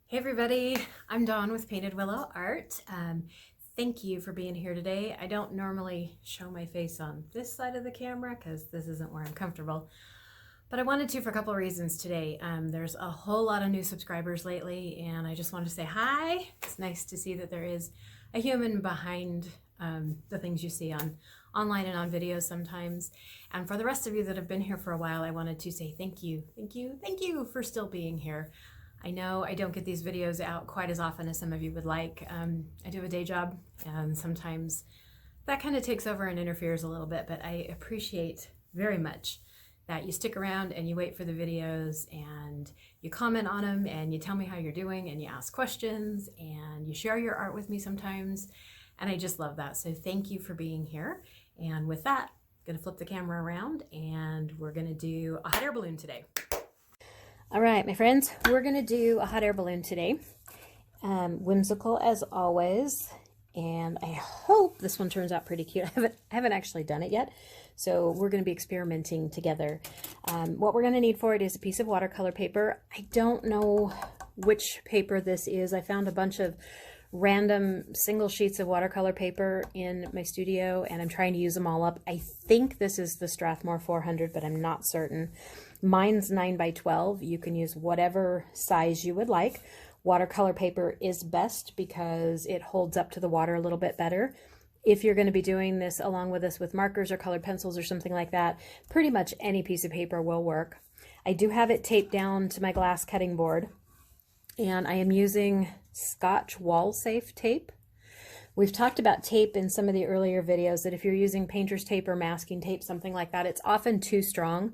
Hey everybody, I'm Dawn with Painted Willow Art. Thank you for being here today. I don't normally show my face on this side of the camera because this isn't where I'm comfortable, but I wanted to for a couple of reasons today. There's a whole lot of new subscribers lately and I just wanted to say hi. It's nice to see that there is a human behind the things you see online and on videos sometimes. And for the rest of you that have been here for a while, I wanted to say thank you for still being here. I know I don't get these videos out quite as often as some of you would like. I do have a day job and sometimes that kind of takes over and interferes a little bit, but I appreciate very much that you stick around and you wait for the videos and you comment on them and you tell me how you're doing and you ask questions and you share your art with me sometimes. And I just love that. So thank you for being here. And with that, I'm gonna flip the camera around and we're gonna do a hot air balloon today. All right, my friends, we're gonna do a hot air balloon today. Whimsical as always, and I hope this one turns out pretty cute. I haven't actually done it yet, so we're gonna be experimenting together. What we're gonna need for it is a piece of watercolor paper. I don't know which paper this is. I found a bunch of random single sheets of watercolor paper in my studio and I'm trying to use them all up. I think this is the Strathmore 400, but I'm not certain. Mine's 9 by 12. You can use whatever size you would like. Watercolor paper is best because it holds up to the water a little bit better. If you're going to be doing this along with us with markers or colored pencils or something like that, pretty much any piece of paper will work. I do have it taped down to my glass cutting board and I am using Scotch wall safe tape. We've talked about tape in some of the earlier videos that if you're using painter's tape or masking tape, something like that, it's often too strong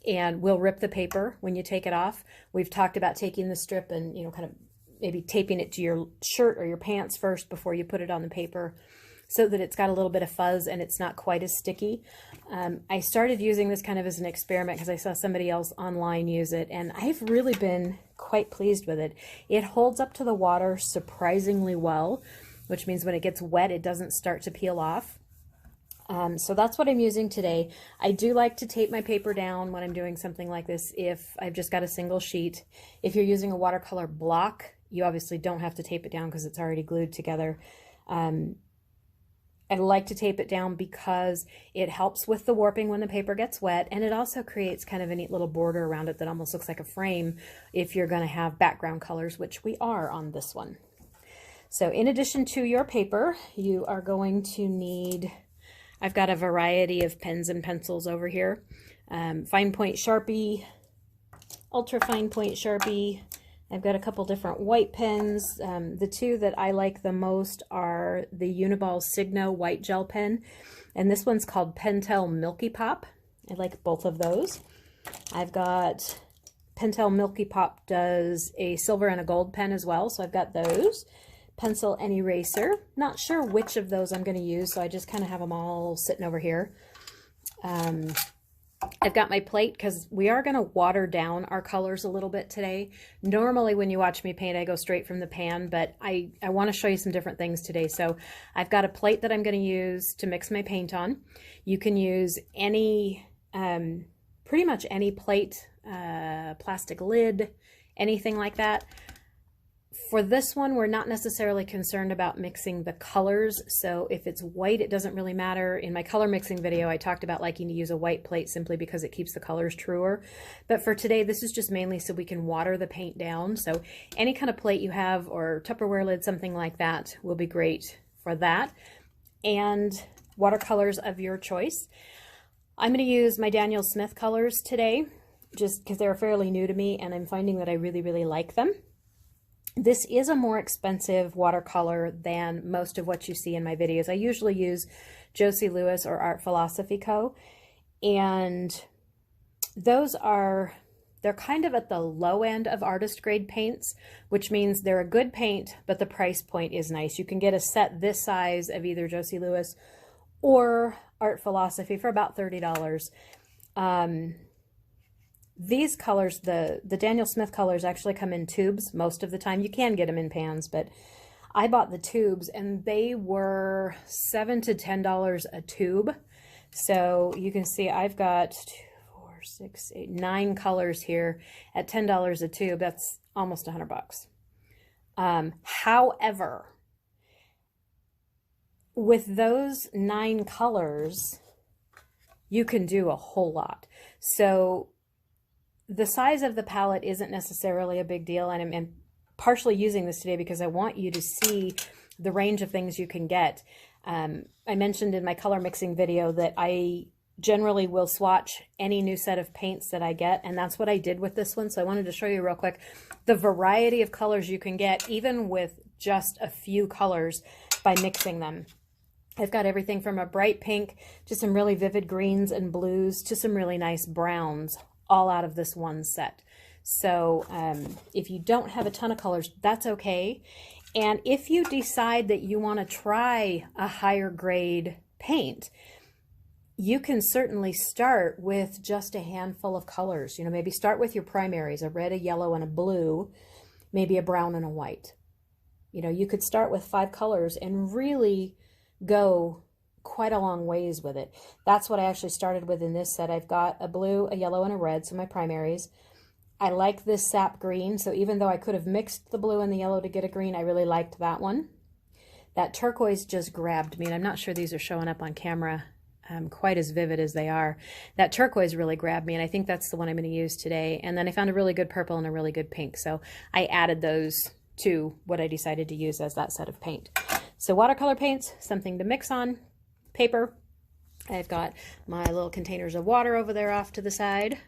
and will rip the paper when you take it off. We've talked about taking the strip and, kind of maybe taping it to your shirt or your pants first before you put it on the paper so that it's got a little bit of fuzz and it's not quite as sticky. I started using this kind of as an experiment because I saw somebody else online use it and I've really been quite pleased with it. It holds up to the water surprisingly well, which means when it gets wet, it doesn't start to peel off. So that's what I'm using today. I do like to tape my paper down when I'm doing something like this if I've just got a single sheet. If you're using a watercolor block, you obviously don't have to tape it down because it's already glued together. I like to tape it down because it helps with the warping when the paper gets wet, and it also creates kind of a neat little border around it that almost looks like a frame if you're going to have background colors, which we are on this one. So in addition to your paper, you are going to need, I've got a variety of pens and pencils over here. Fine point Sharpie, ultra fine point Sharpie. I've got a couple different white pens. The two that I like the most are the Uniball Signo white gel pen, and this one's called Pentel Milky Pop. I like both of those. I've got Pentel Milky Pop does a silver and a gold pen as well, so I've got those. Pencil and eraser. Not sure which of those I'm going to use, so I just kind of have them all sitting over here. I've got my plate because we are going to water down our colors a little bit today. Normally when you watch me paint, I go straight from the pan, but I want to show you some different things today. So I've got a plate that I'm going to use to mix my paint on. You can use any, pretty much any plate, plastic lid, anything like that. For this one, we're not necessarily concerned about mixing the colors. So if it's white, it doesn't really matter. In my color mixing video, I talked about liking to use a white plate simply because it keeps the colors truer. But for today, this is just mainly so we can water the paint down. So any kind of plate you have or Tupperware lid, something like that will be great for that. And watercolors of your choice. I'm going to use my Daniel Smith colors today just because they're fairly new to me and I'm finding that I really, really like them. This is a more expensive watercolor than most of what you see in my videos. I usually use Josie Lewis or Art Philosophy Co. And those are, they're kind of at the low end of artist grade paints, which means they're a good paint, but the price point is nice. You can get a set this size of either Josie Lewis or Art Philosophy for about $30. These colors, the Daniel Smith colors actually come in tubes most of the time. You can get them in pans, but I bought the tubes and they were $7 to $10 a tube. So you can see I've got 9 colors here at $10 a tube. That's almost $100. However, with those 9 colors, you can do a whole lot. So the size of the palette isn't necessarily a big deal, and I'm partially using this today because I want you to see the range of things you can get. I mentioned in my color mixing video that I generally will swatch any new set of paints that I get, and that's what I did with this one. So I wanted to show you real quick the variety of colors you can get even with just a few colors by mixing them. I've got everything from a bright pink to some really vivid greens and blues to some really nice browns, all out of this one set. So if you don't have a ton of colors, that's okay. And if you decide that you want to try a higher grade paint, you can certainly start with just a handful of colors. You know, maybe start with your primaries, a red, a yellow, and a blue, maybe a brown and a white. You know, you could start with 5 colors and really go quite a long ways with it. That's what I actually started with in this set. I've got a blue, a yellow, and a red, so my primaries. I like this sap green, so even though I could have mixed the blue and the yellow to get a green, I really liked that one. That turquoise just grabbed me, and I'm not sure these are showing up on camera quite as vivid as they are. That turquoise really grabbed me, and I think that's the one I'm going to use today. And then I found a really good purple and a really good pink, so I added those to what I decided to use as that set of paint. So watercolor paints, something to mix on. Paper, I've got my little containers of water over there off to the side.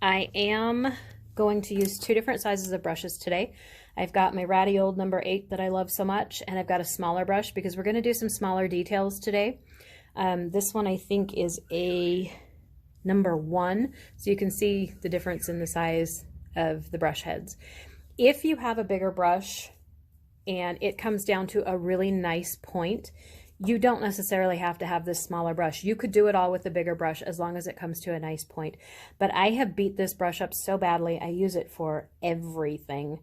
I am going to use 2 different sizes of brushes today. I've got my ratty old number 8 that I love so much, and I've got a smaller brush because we're going to do some smaller details today. This one I think is a number 1, so you can see the difference in the size of the brush heads. If you have a bigger brush and it comes down to a really nice point, you don't necessarily have to have this smaller brush. You could do it all with the bigger brush as long as it comes to a nice point. But I have beat this brush up so badly, I use it for everything.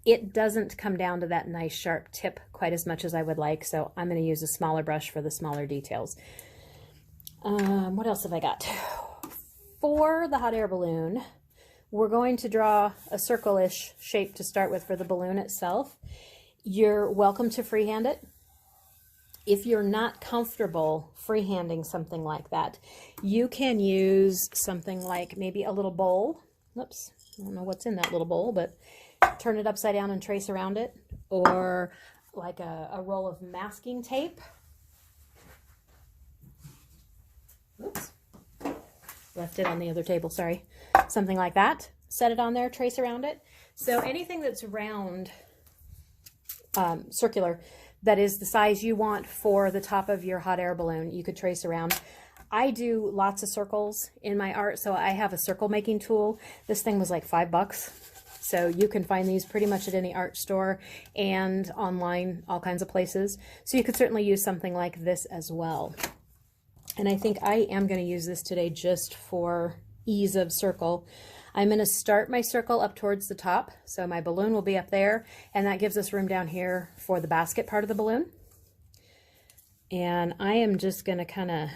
It doesn't come down to that nice sharp tip quite as much as I would like, so I'm going to use a smaller brush for the smaller details. What else have I got? For the hot air balloon, we're going to draw a circle-ish shape to start with for the balloon itself. You're welcome to freehand it. If you're not comfortable freehanding something like that, you can use something like maybe a little bowl. Oops, I don't know what's in that little bowl, but turn it upside down and trace around it, or like a roll of masking tape. Oops, left it on the other table, sorry. Something like that. Set it on there, trace around it. So anything that's round, circular, that is the size you want for the top of your hot air balloon, you could trace around. I do lots of circles in my art, so I have a circle making tool. This thing was like $5, so you can find these pretty much at any art store and online, all kinds of places. So you could certainly use something like this as well. And I think I am going to use this today just for ease of circle. I'm going to start my circle up towards the top, so my balloon will be up there, and that gives us room down here for the basket part of the balloon. And I am just going to kind of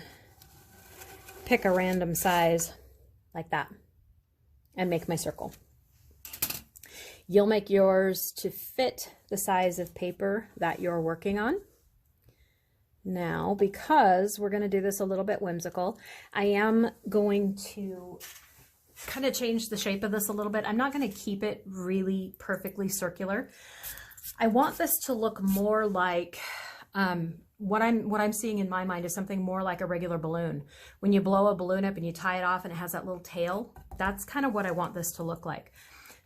pick a random size like that and make my circle. You'll make yours to fit the size of paper that you're working on. Now, because we're going to do this a little bit whimsical, I am going to kind of change the shape of this a little bit. I'm not going to keep it really perfectly circular. I want this to look more like what I'm seeing in my mind is something more like a regular balloon. When you blow a balloon up and you tie it off and it has that little tail, that's kind of what I want this to look like.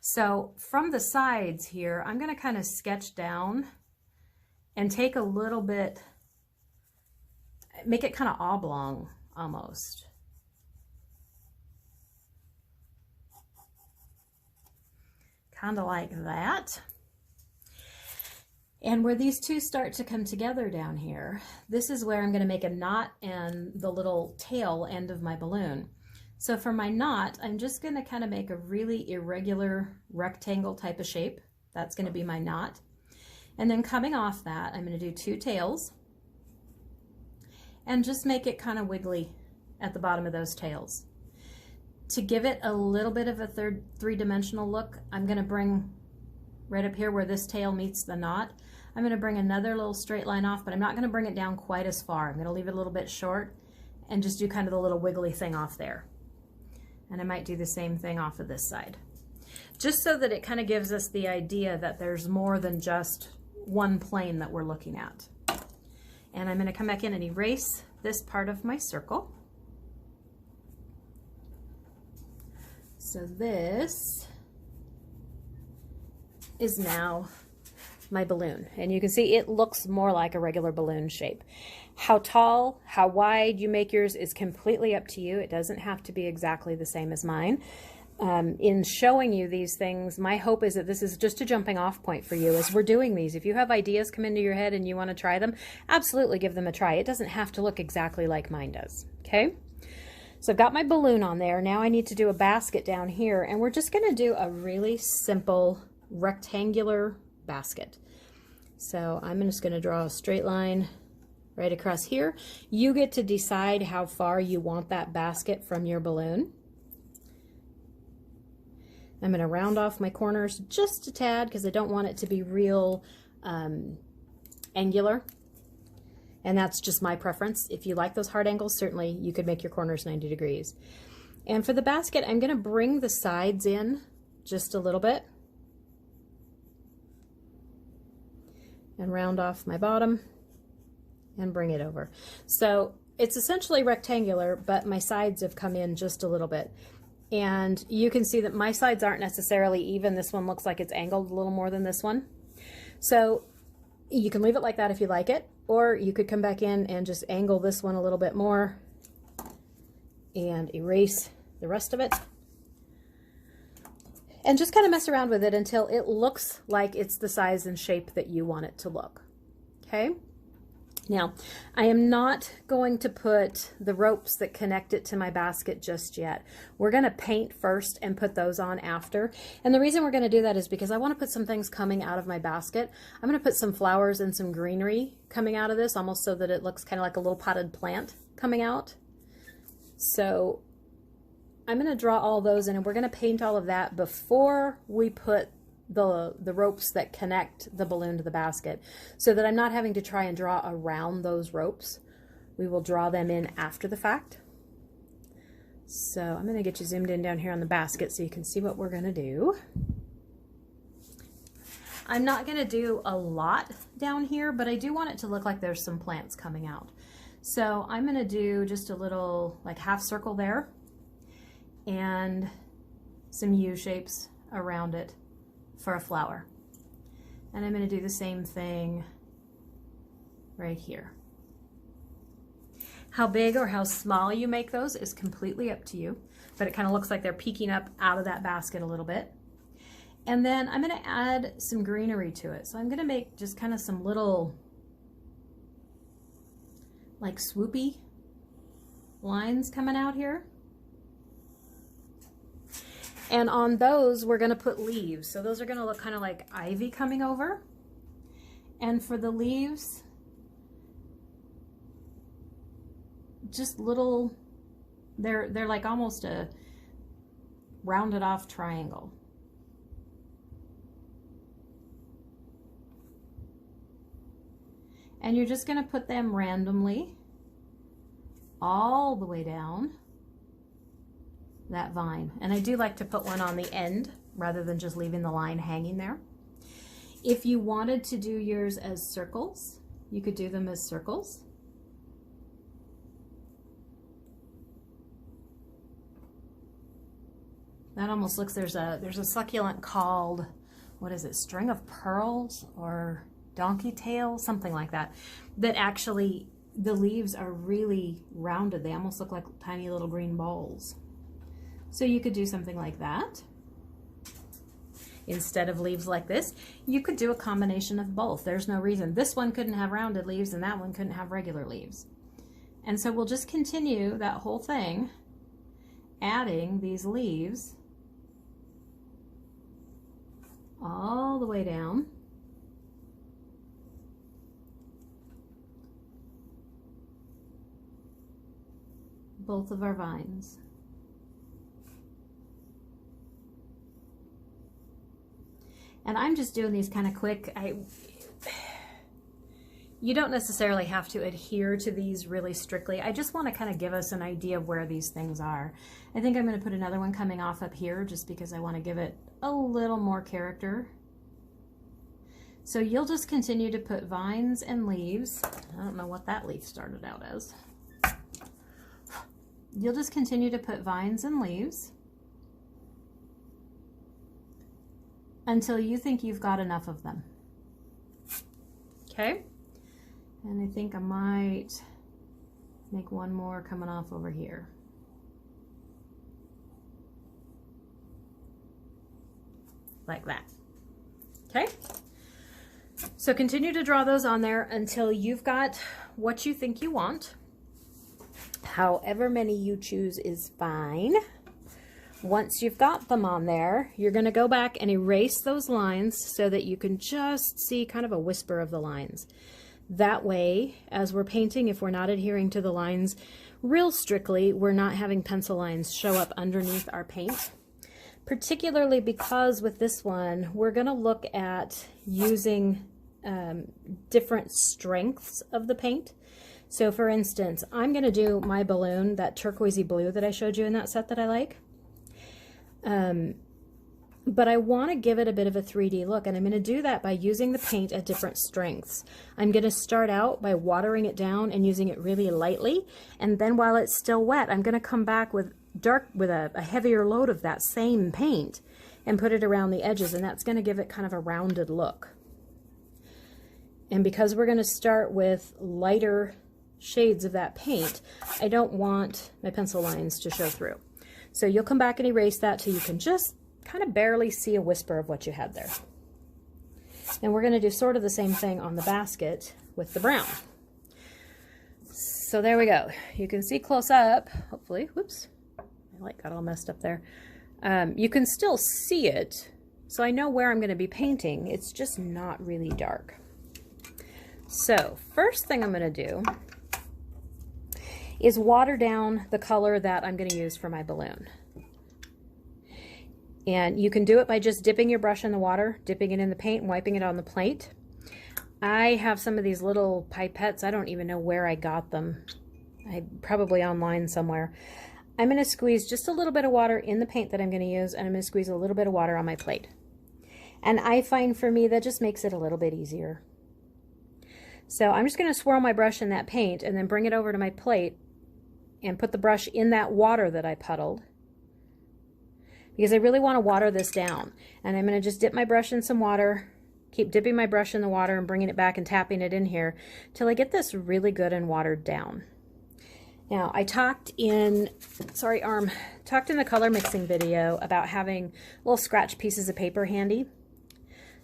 So from the sides here, I'm going to kind of sketch down and take a little bit, make it kind of oblong almost. Kind of like that. And where these two start to come together down here, this is where I'm going to make a knot and the little tail end of my balloon. So for my knot, I'm just going to kind of make a really irregular rectangle type of shape. That's going to be my knot. And then coming off that, I'm going to do 2 tails and just make it kind of wiggly at the bottom of those tails. To give it a little bit of a three-dimensional look, I'm going to bring right up here where this tail meets the knot. I'm going to bring another little straight line off, but I'm not going to bring it down quite as far. I'm going to leave it a little bit short and just do kind of the little wiggly thing off there. And I might do the same thing off of this side, just so that it kind of gives us the idea that there's more than just one plane that we're looking at. And I'm going to come back in and erase this part of my circle. So this is now my balloon, and you can see it looks more like a regular balloon shape. How tall, how wide you make yours is completely up to you. It doesn't have to be exactly the same as mine. In showing you these things, my hope is that this is just a jumping off point for you as we're doing these. If you have ideas come into your head and you want to try them, absolutely give them a try. It doesn't have to look exactly like mine does, okay? So I've got my balloon on there. Now I need to do a basket down here, and we're just going to do a really simple rectangular basket. So I'm just going to draw a straight line right across here. You get to decide how far you want that basket from your balloon. I'm going to round off my corners just a tad because I don't want it to be real angular. And that's just my preference. If you like those hard angles, certainly you could make your corners 90 degrees. And for the basket, I'm going to bring the sides in just a little bit and round off my bottom and bring it over. So it's essentially rectangular, but my sides have come in just a little bit. And you can see that my sides aren't necessarily even. This one looks like it's angled a little more than this one. So you can leave it like that if you like it, or you could come back in and just angle this one a little bit more and erase the rest of it. And just kind of mess around with it until it looks like it's the size and shape that you want it to look. Okay? Now, I am not going to put the ropes that connect it to my basket just yet. We're going to paint first and put those on after. And the reason we're going to do that is because I want to put some things coming out of my basket. I'm going to put some flowers and some greenery coming out of this, almost so that it looks kind of like a little potted plant coming out. So I'm going to draw all those in, and we're going to paint all of that before we put the ropes that connect the balloon to the basket, so that I'm not having to try and draw around those ropes. We will draw them in after the fact. So I'm going to get you zoomed in down here on the basket so you can see what we're going to do. I'm not going to do a lot down here, but I do want it to look like there's some plants coming out. So I'm going to do just a little like half circle there and some U shapes around it for a flower. And I'm going to do the same thing right here. How big or how small you make those is completely up to you, but it kind of looks like they're peeking up out of that basket a little bit. And then I'm going to add some greenery to it. So I'm going to make just kind of some little like swoopy lines coming out here. And on those, we're going to put leaves. So those are going to look kind of like ivy coming over. And for the leaves, just little, they're like almost a rounded off triangle. And you're just going to put them randomly all the way down that vine. And I do like to put one on the end rather than just leaving the line hanging there. If you wanted to do yours as circles, you could do them as circles. That almost looks, there's a succulent called, what is it, string of pearls or donkey tail, something like that, that actually the leaves are really rounded. They almost look like tiny little green balls. So you could do something like that. Instead of leaves like this, you could do a combination of both. There's no reason. This one couldn't have rounded leaves and that one couldn't have regular leaves. And so we'll just continue that whole thing, adding these leaves all the way down. Both of our vines. And I'm just doing these kind of quick. You don't necessarily have to adhere to these really strictly. I just want to kind of give us an idea of where these things are. I think I'm going to put another one coming off up here just because I want to give it a little more character. So you'll just continue to put vines and leaves. I don't know what that leaf started out as. You'll just continue to put vines and leaves until you think you've got enough of them. Okay? And I think I might make one more coming off over here. Like that. Okay? So continue to draw those on there until you've got what you think you want. However many you choose is fine. Once you've got them on there, you're going to go back and erase those lines so that you can just see kind of a whisper of the lines. That way, as we're painting, if we're not adhering to the lines real strictly, we're not having pencil lines show up underneath our paint. Particularly because with this one, we're going to look at using different strengths of the paint. So for instance, I'm going to do my balloon, that turquoisey blue that I showed you in that set that I like. But I want to give it a bit of a 3D look, and I'm going to do that by using the paint at different strengths. I'm going to start out by watering it down and using it really lightly, and then while it's still wet, I'm going to come back with a heavier load of that same paint and put it around the edges, and that's going to give it kind of a rounded look. And because we're going to start with lighter shades of that paint, I don't want my pencil lines to show through. So you'll come back and erase that till you can just kind of barely see a whisper of what you had there. And we're going to do sort of the same thing on the basket with the brown. So there we go. You can see close up, hopefully. Whoops, my light got all messed up there. You can still see it, so I know where I'm going to be painting. It's just not really dark. So first thing I'm going to do is water down the color that I'm going to use for my balloon. And you can do it by just dipping your brush in the water, dipping it in the paint, and wiping it on the plate. I have some of these little pipettes. I don't even know where I got them. Probably online somewhere. I'm going to squeeze just a little bit of water in the paint that I'm going to use, and I'm going to squeeze a little bit of water on my plate. And I find for me that just makes it a little bit easier. So I'm just going to swirl my brush in that paint and then bring it over to my plate and put the brush in that water that I puddled, because I really want to water this down. And I'm going to just dip my brush in some water, keep dipping my brush in the water and bringing it back and tapping it in here till I get this really good and watered down. Now, I talked in the color mixing video about having little scratch pieces of paper handy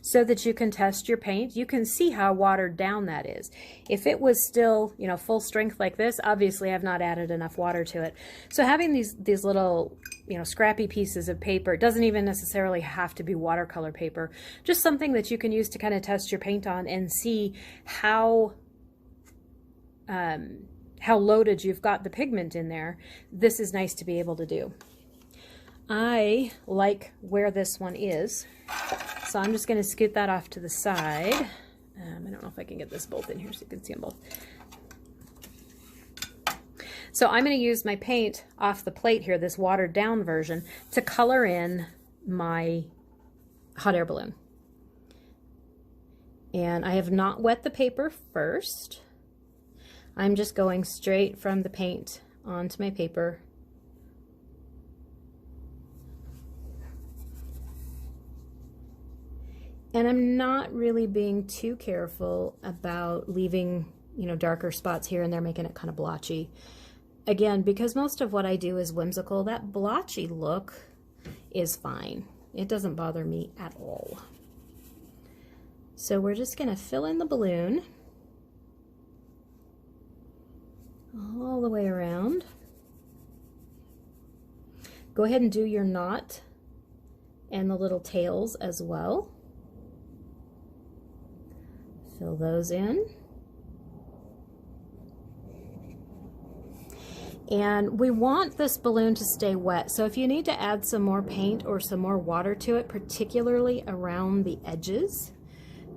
so that you can test your paint. You can see how watered down that is. If it was still, you know, full strength like this, obviously I've not added enough water to it. So having these little, you know, scrappy pieces of paper, it doesn't even necessarily have to be watercolor paper, just something that you can use to kind of test your paint on and see how loaded you've got the pigment in there. This is nice to be able to do. I like where this one is, so I'm just going to scoot that off to the side. I don't know if I can get this both in here so you can see them both. So I'm going to use my paint off the plate here, this watered down version, to color in my hot air balloon. And I have not wet the paper first. I'm just going straight from the paint onto my paper. And I'm not really being too careful about leaving, you know, darker spots here and there, making it kind of blotchy. Again, because most of what I do is whimsical, that blotchy look is fine. It doesn't bother me at all. So we're just going to fill in the balloon all the way around. Go ahead and do your knot and the little tails as well. Fill those in. And we want this balloon to stay wet. So if you need to add some more paint or some more water to it, particularly around the edges,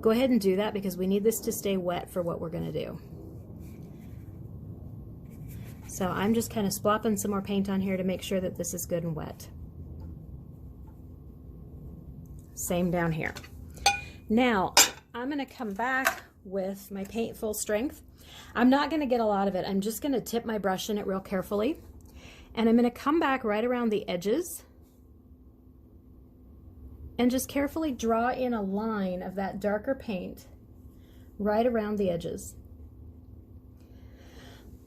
go ahead and do that because we need this to stay wet for what we're going to do. So I'm just kind of splopping some more paint on here to make sure that this is good and wet. Same down here. Now I'm going to come back with my paint full strength. I'm not going to get a lot of it. I'm just going to tip my brush in it real carefully. And I'm going to come back right around the edges and just carefully draw in a line of that darker paint right around the edges.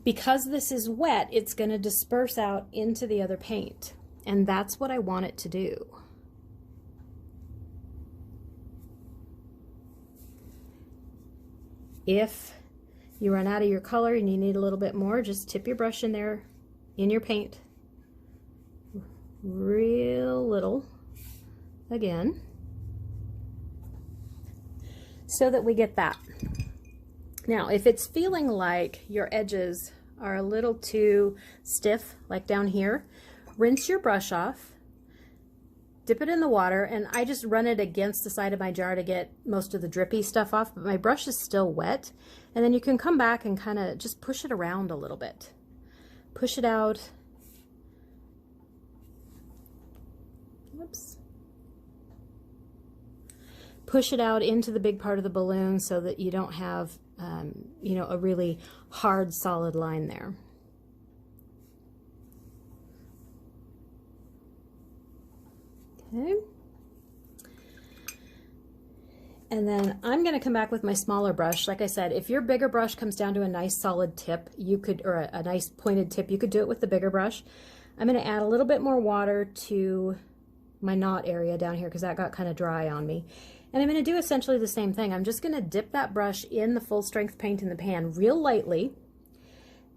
Because this is wet, it's going to disperse out into the other paint. And that's what I want it to do. If you run out of your color and you need a little bit more, just tip your brush in there in your paint real little again so that we get that. Now if it's feeling like your edges are a little too stiff, like down here, rinse your brush off, dip it in the water, and I just run it against the side of my jar to get most of the drippy stuff off, but my brush is still wet. And then you can come back and kind of just push it around a little bit. Push it out. Whoops. Push it out into the big part of the balloon so that you don't have, you know, a really hard, solid line there. Okay. And then I'm going to come back with my smaller brush. Like I said, if your bigger brush comes down to a nice solid tip, you could, or a nice pointed tip, you could do it with the bigger brush. I'm going to add a little bit more water to my knot area down here because that got kind of dry on me. And I'm going to do essentially the same thing. I'm just going to dip that brush in the full strength paint in the pan real lightly,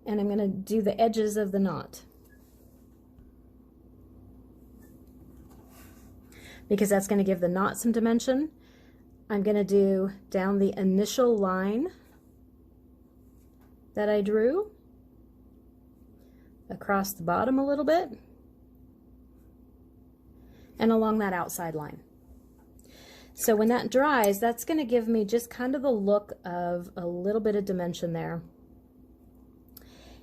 and I'm going to do the edges of the knot, because that's going to give the knot some dimension. I'm going to do down the initial line that I drew, across the bottom a little bit, and along that outside line. So when that dries, that's going to give me just kind of the look of a little bit of dimension there.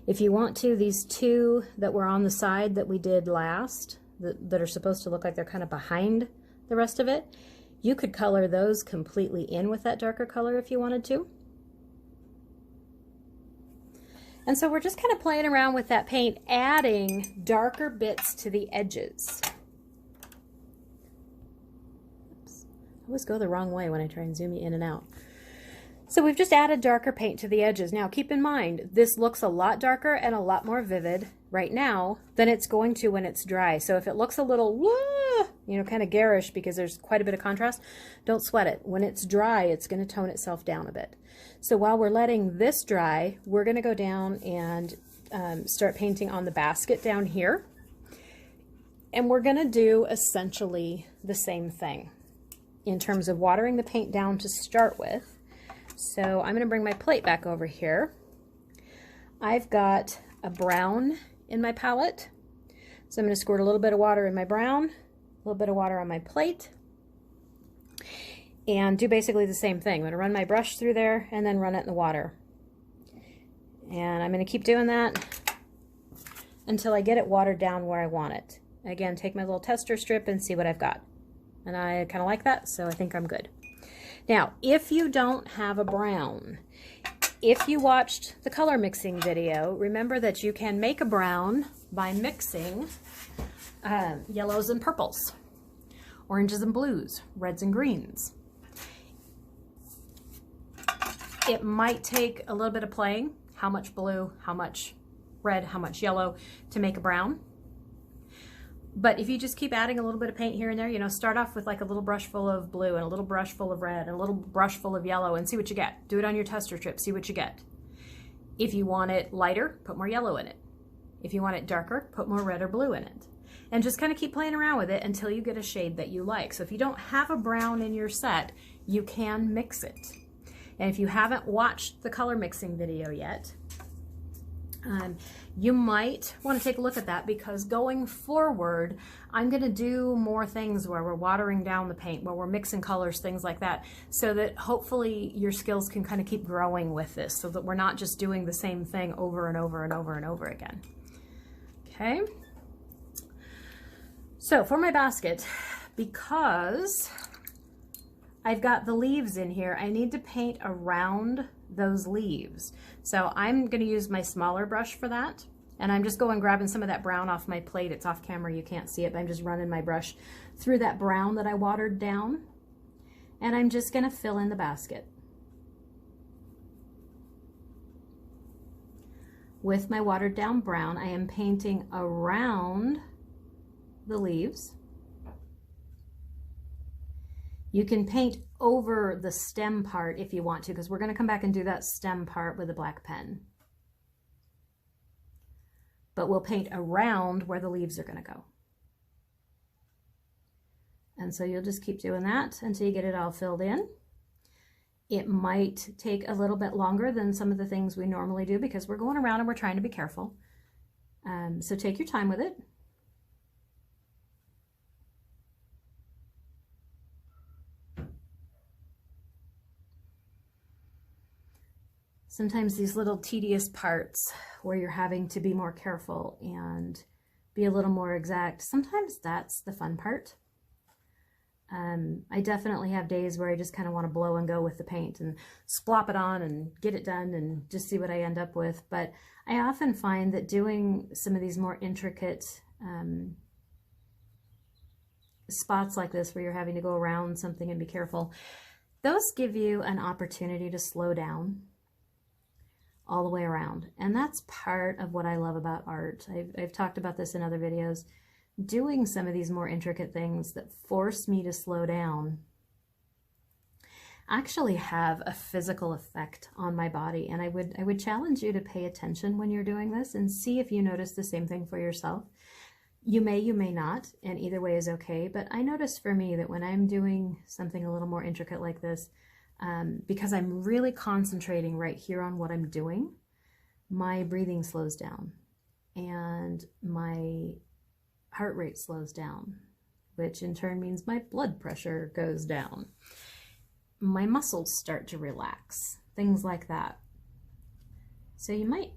If you want to, these two that were on the side that we did last, that are supposed to look like they're kind of behind the rest of it, you could color those completely in with that darker color if you wanted to. And so we're just kind of playing around with that paint, adding darker bits to the edges. Oops. I always go the wrong way when I try and zoom in and out. So we've just added darker paint to the edges. Now keep in mind, this looks a lot darker and a lot more vivid right now than it's going to when it's dry. So if it looks a little, you know, kind of garish because there's quite a bit of contrast, don't sweat it. When it's dry, it's going to tone itself down a bit. So while we're letting this dry, we're going to go down and start painting on the basket down here. And we're going to do essentially the same thing in terms of watering the paint down to start with. So I'm going to bring my plate back over here. I've got a brown in my palette. So I'm going to squirt a little bit of water in my brown, a little bit of water on my plate, and do basically the same thing. I'm going to run my brush through there and then run it in the water. And I'm going to keep doing that until I get it watered down where I want it. Again, take my little tester strip and see what I've got. And I kind of like that, so I think I'm good. Now, if you don't have a brown, if you watched the color mixing video, remember that you can make a brown by mixing yellows and purples, oranges and blues, reds and greens. It might take a little bit of playing, how much blue, how much red, how much yellow to make a brown. But if you just keep adding a little bit of paint here and there, you know, start off with like a little brush full of blue and a little brush full of red and a little brush full of yellow and see what you get. Do it on your tester strip, see what you get. If you want it lighter, put more yellow in it. If you want it darker, put more red or blue in it. And just kind of keep playing around with it until you get a shade that you like. So if you don't have a brown in your set, you can mix it. And if you haven't watched the color mixing video yet, You might want to take a look at that, because going forward, I'm going to do more things where we're watering down the paint, where we're mixing colors, things like that, so that hopefully your skills can kind of keep growing with this, so that we're not just doing the same thing over and over and over and over again. Okay. So for my basket, because I've got the leaves in here, I need to paint around those leaves. So I'm going to use my smaller brush for that. And I'm just going grabbing some of that brown off my plate. It's off camera, you can't see it, but I'm just running my brush through that brown that I watered down. And I'm just going to fill in the basket with my watered down brown. I am painting around the leaves. You can paint over the stem part if you want to, because we're going to come back and do that stem part with a black pen. But we'll paint around where the leaves are going to go. And so you'll just keep doing that until you get it all filled in. It might take a little bit longer than some of the things we normally do, because we're going around and we're trying to be careful. So take your time with it. Sometimes these little tedious parts where you're having to be more careful and be a little more exact, sometimes that's the fun part. I definitely have days where I just kind of want to blow and go with the paint and splop it on and get it done and just see what I end up with. But I often find that doing some of these more intricate spots like this, where you're having to go around something and be careful, those give you an opportunity to slow down all the way around. And that's part of what I love about art. I've talked about this in other videos. Doing some of these more intricate things that force me to slow down actually have a physical effect on my body. And I would challenge you to pay attention when you're doing this and see if you notice the same thing for yourself. You may not, and either way is okay. But I notice for me that when I'm doing something a little more intricate like this, because I'm really concentrating right here on what I'm doing, my breathing slows down and my heart rate slows down, which in turn means my blood pressure goes down. My muscles start to relax, things like that. So you might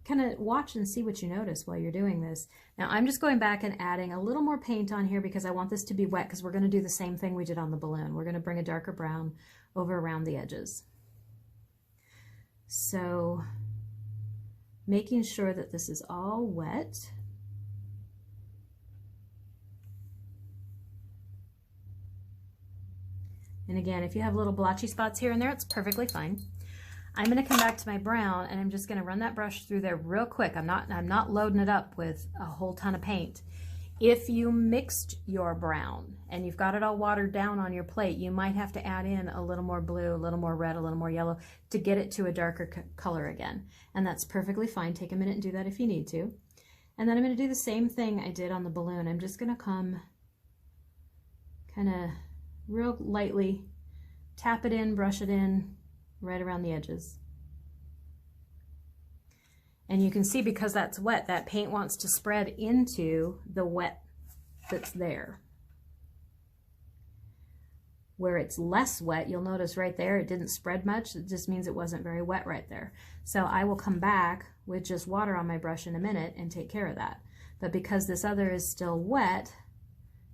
kind of watch and see what you notice while you're doing this. Now I'm just going back and adding a little more paint on here because I want this to be wet, because we're going to do the same thing we did on the balloon. We're going to bring a darker brown over around the edges. So making sure that this is all wet. And again, if you have little blotchy spots here and there, it's perfectly fine. I'm going to come back to my brown and I'm just going to run that brush through there real quick. I'm not loading it up with a whole ton of paint. If you mixed your brown and you've got it all watered down on your plate, you might have to add in a little more blue, a little more red, a little more yellow to get it to a darker color again. And that's perfectly fine. Take a minute and do that if you need to. And then I'm going to do the same thing I did on the balloon. I'm just going to come kind of real lightly, tap it in, brush it in, right around the edges. And you can see, because that's wet, that paint wants to spread into the wet that's there. Where it's less wet, you'll notice right there it didn't spread much. It just means it wasn't very wet right there. So I will come back with just water on my brush in a minute and take care of that. But because this other is still wet,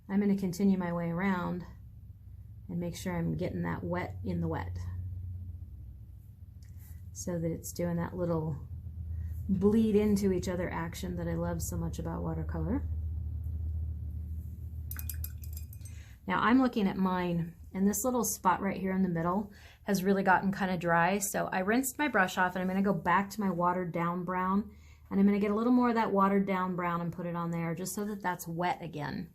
I'm going to continue my way around and make sure I'm getting that wet in the wet, so that it's doing that little bleed into each other action that I love so much about watercolor. Now I'm looking at mine, and this little spot right here in the middle has really gotten kind of dry, so I rinsed my brush off and I'm going to go back to my watered down brown, and I'm going to get a little more of that watered down brown and put it on there just so that that's wet again.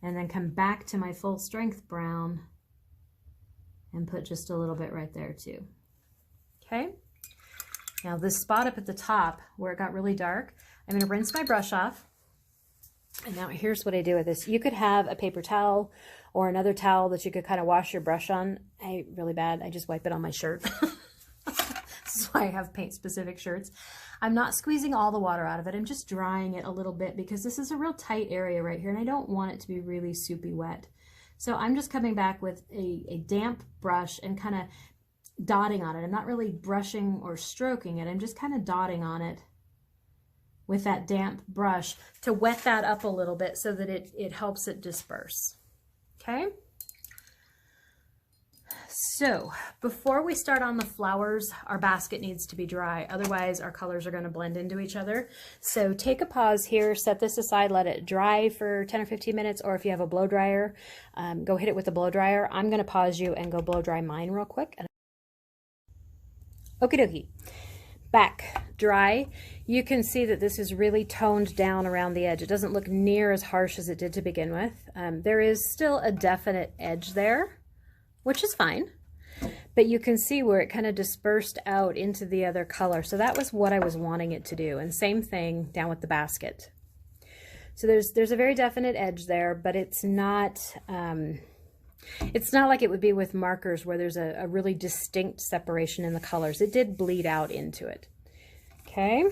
And then come back to my full strength brown and put just a little bit right there too. Okay, now this spot up at the top where it got really dark, I'm going to rinse my brush off. And now here's what I do with this. You could have a paper towel or another towel that you could kind of wash your brush on. Really bad, I just wipe it on my shirt. This is why I have paint specific shirts. I'm not squeezing all the water out of it. I'm just drying it a little bit because this is a real tight area right here and I don't want it to be really soupy wet. So I'm just coming back with a damp brush and kind of dotting on it. I'm not really brushing or stroking it. I'm just kind of dotting on it with that damp brush to wet that up a little bit so that it helps it disperse. Okay? So before we start on the flowers, our basket needs to be dry. Otherwise, our colors are going to blend into each other. So take a pause here, set this aside, let it dry for 10 or 15 minutes, or if you have a blow dryer, go hit it with a blow dryer. I'm going to pause you and go blow dry mine real quick. Okie dokie. Back dry. You can see that this is really toned down around the edge. It doesn't look near as harsh as it did to begin with. There is still a definite edge there, which is fine, but you can see where it kind of dispersed out into the other color. So that was what I was wanting it to do. And same thing down with the basket. So there's a very definite edge there, but it's not like it would be with markers where there's a really distinct separation in the colors. It did bleed out into it. Okay.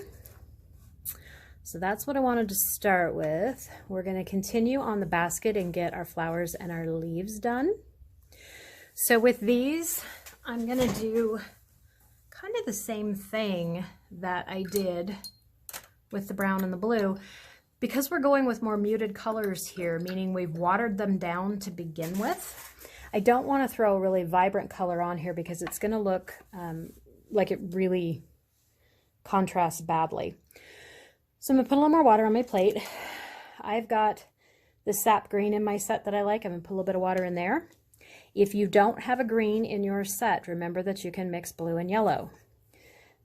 So that's what I wanted to start with. We're going to continue on the basket and get our flowers and our leaves done. So with these, I'm going to do kind of the same thing that I did with the brown and the blue. Because we're going with more muted colors here, meaning we've watered them down to begin with, I don't want to throw a really vibrant color on here because it's going to look like it really contrasts badly. So I'm going to put a little more water on my plate. I've got the sap green in my set that I like. I'm going to put a little bit of water in there. If you don't have a green in your set, remember that you can mix blue and yellow.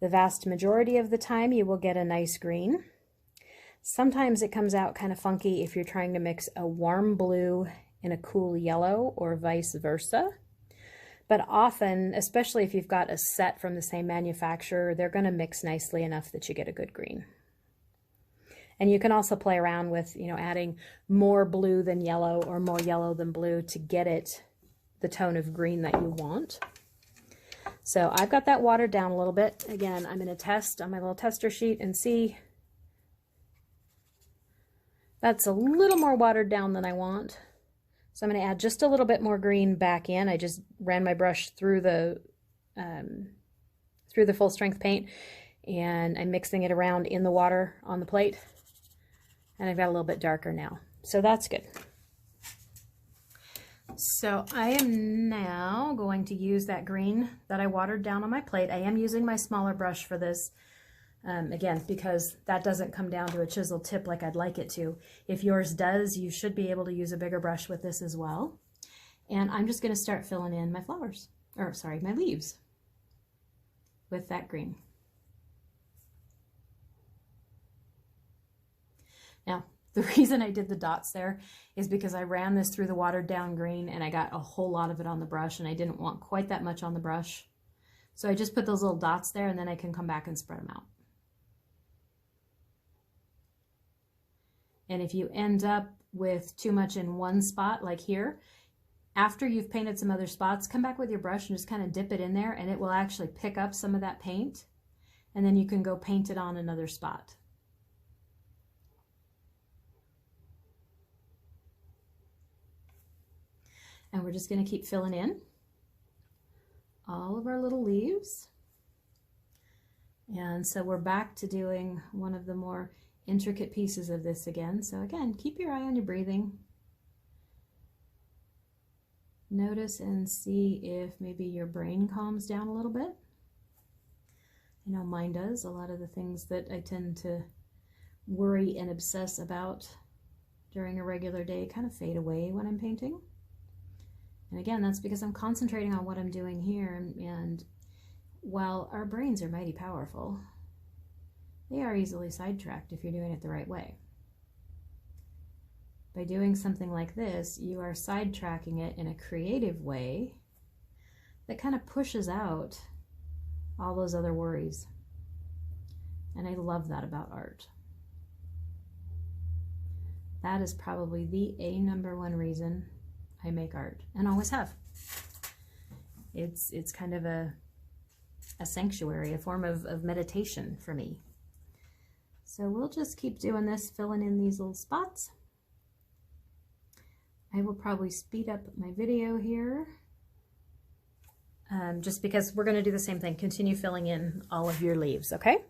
The vast majority of the time you will get a nice green. Sometimes it comes out kind of funky if you're trying to mix a warm blue and a cool yellow or vice versa. But often, especially if you've got a set from the same manufacturer, they're going to mix nicely enough that you get a good green. And you can also play around with, adding more blue than yellow or more yellow than blue to get it the tone of green that you want. So I've got that watered down a little bit. Again, I'm going to test on my little tester sheet and see. That's a little more watered down than I want. So I'm going to add just a little bit more green back in. I just ran my brush through the full strength paint and I'm mixing it around in the water on the plate. And I've got a little bit darker now. So that's good. So I am now going to use that green that I watered down on my plate. I am using my smaller brush for this, again, because that doesn't come down to a chisel tip like I'd like it to. If yours does, you should be able to use a bigger brush with this as well. And I'm just going to start filling in my flowers, or sorry, my leaves with that green. Now, the reason I did the dots there is because I ran this through the watered down green and I got a whole lot of it on the brush and I didn't want quite that much on the brush. So I just put those little dots there and then I can come back and spread them out. And if you end up with too much in one spot, like here, after you've painted some other spots, come back with your brush and just kind of dip it in there and it will actually pick up some of that paint and then you can go paint it on another spot. And we're just going to keep filling in all of our little leaves. And so we're back to doing one of the more intricate pieces of this again. So again, keep your eye on your breathing. Notice and see if maybe your brain calms down a little bit. I know mine does. A lot of the things that I tend to worry and obsess about during a regular day kind of fade away when I'm painting. And again, that's because I'm concentrating on what I'm doing here. And while our brains are mighty powerful, they are easily sidetracked if you're doing it the right way. By doing something like this, you are sidetracking it in a creative way that kind of pushes out all those other worries. And I love that about art. That is probably the #1 reason I make art, and always have. It's kind of a sanctuary, a form of meditation for me. So we'll just keep doing this, filling in these little spots. I will probably speed up my video here, just because we're going to do the same thing. Continue filling in all of your leaves, okay?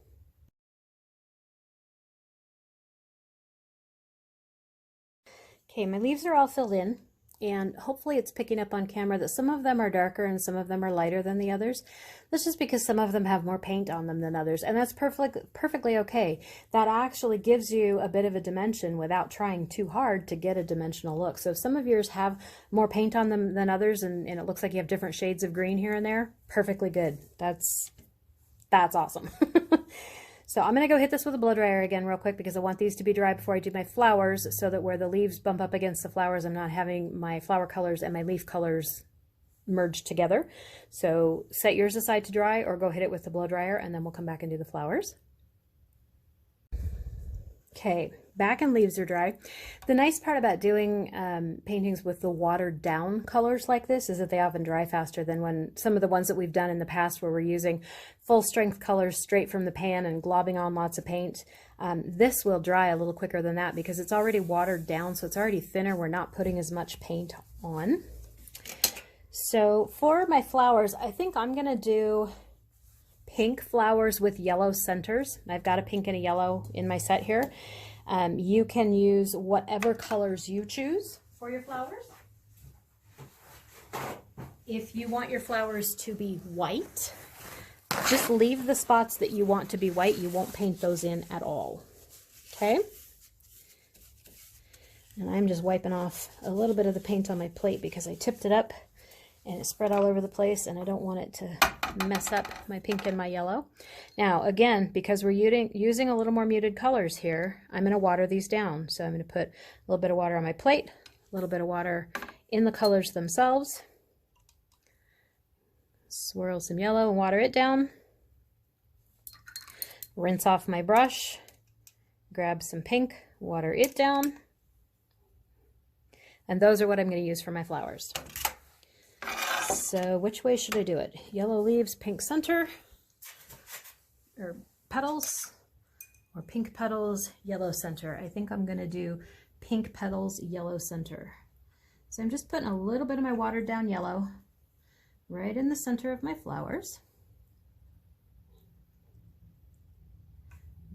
Okay, my leaves are all filled in, and hopefully it's picking up on camera that some of them are darker and some of them are lighter than the others. That's just because some of them have more paint on them than others, and that's perfectly okay. That actually gives you a bit of a dimension without trying too hard to get a dimensional look. So if some of yours have more paint on them than others, and it looks like you have different shades of green here and there, perfectly good. That's awesome. So I'm going to go hit this with a blow dryer again real quick because I want these to be dry before I do my flowers, so that where the leaves bump up against the flowers, I'm not having my flower colors and my leaf colors merged together. So set yours aside to dry or go hit it with the blow dryer, and then we'll come back and do the flowers. Okay, back and leaves are dry. The nice part about doing paintings with the watered down colors like this is that they often dry faster than when some of the ones that we've done in the past where we're using full strength colors straight from the pan and globbing on lots of paint. This will dry a little quicker than that because it's already watered down, so it's already thinner. We're not putting as much paint on. So for my flowers, I think I'm going to do pink flowers with yellow centers. I've got a pink and a yellow in my set here. You can use whatever colors you choose for your flowers. If you want your flowers to be white, just leave the spots that you want to be white. You won't paint those in at all. Okay? And I'm just wiping off a little bit of the paint on my plate because I tipped it up and it spread all over the place, and I don't want it to mess up my pink and my yellow. Now, again, because we're using a little more muted colors here, I'm going to water these down. So I'm going to put a little bit of water on my plate, a little bit of water in the colors themselves. Swirl some yellow and water it down. Rinse off my brush, grab some pink, water it down. And those are what I'm going to use for my flowers. So which way should I do it? Yellow leaves, pink center, or petals, or pink petals, yellow center. I think I'm going to do pink petals, yellow center. So I'm just putting a little bit of my watered down yellow right in the center of my flowers.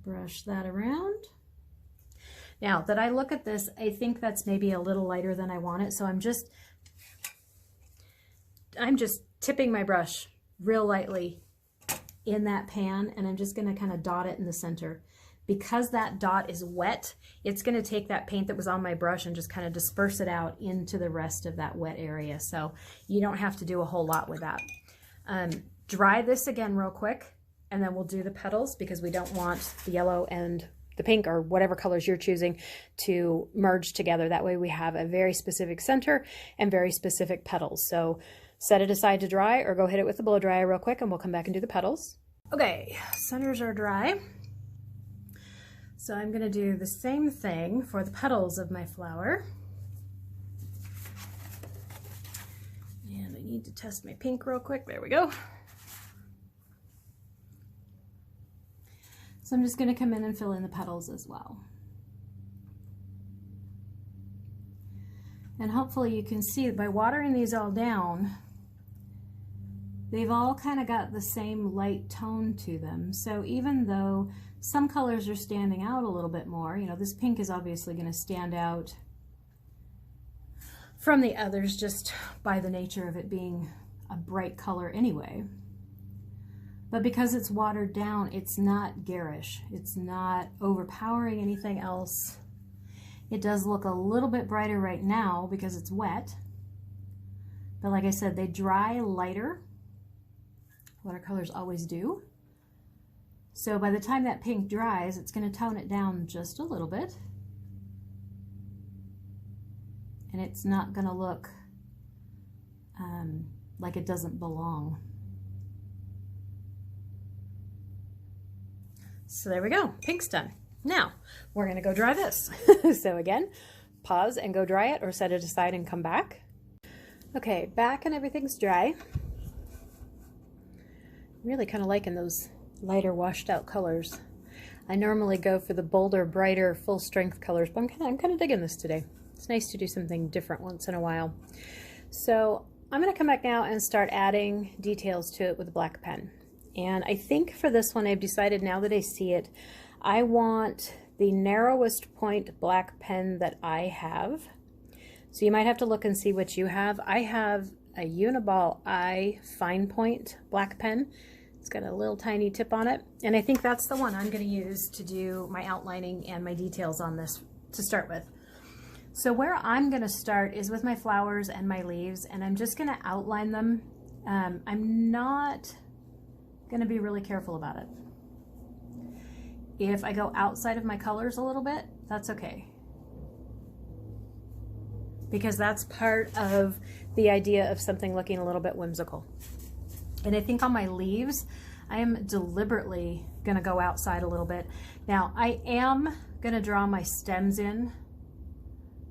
Brush that around. Now that I look at this, I think that's maybe a little lighter than I want it, so I'm just tipping my brush real lightly in that pan, and I'm just going to kind of dot it in the center. Because that dot is wet, it's going to take that paint that was on my brush and just kind of disperse it out into the rest of that wet area. So you don't have to do a whole lot with that. Dry this again real quick, and then we'll do the petals because we don't want the yellow and the pink or whatever colors you're choosing to merge together. That way we have a very specific center and very specific petals. So set it aside to dry or go hit it with the blow dryer real quick, and we'll come back and do the petals. Okay, centers are dry. So I'm going to do the same thing for the petals of my flower. And I need to test my pink real quick. There we go. So I'm just going to come in and fill in the petals as well. And hopefully you can see by watering these all down, they've all kind of got the same light tone to them. So even though some colors are standing out a little bit more, you know, this pink is obviously going to stand out from the others just by the nature of it being a bright color anyway. But because it's watered down, it's not garish. It's not overpowering anything else. It does look a little bit brighter right now because it's wet. But like I said, they dry lighter. Watercolors always do. So by the time that pink dries, it's going to tone it down just a little bit. And it's not going to look like it doesn't belong. So there we go, pink's done. Now, we're gonna go dry this. So again, pause and go dry it or set it aside and come back. Okay, back and everything's dry. Really kind of liking those lighter washed out colors. I normally go for the bolder, brighter, full strength colors, but I'm kind of digging this today. It's nice to do something different once in a while. So I'm going to come back now and start adding details to it with a black pen. And I think for this one, I've decided now that I see it, I want the narrowest point black pen that I have. So you might have to look and see what you have. I have a Uniball Eye fine point black pen. It's got a little tiny tip on it. And I think that's the one I'm going to use to do my outlining and my details on this to start with. So where I'm going to start is with my flowers and my leaves, and I'm just going to outline them. I'm not going to be really careful about it. If I go outside of my colors a little bit, that's okay. Because that's part of the idea of something looking a little bit whimsical. And I think on my leaves, I am deliberately going to go outside a little bit. Now, I am going to draw my stems in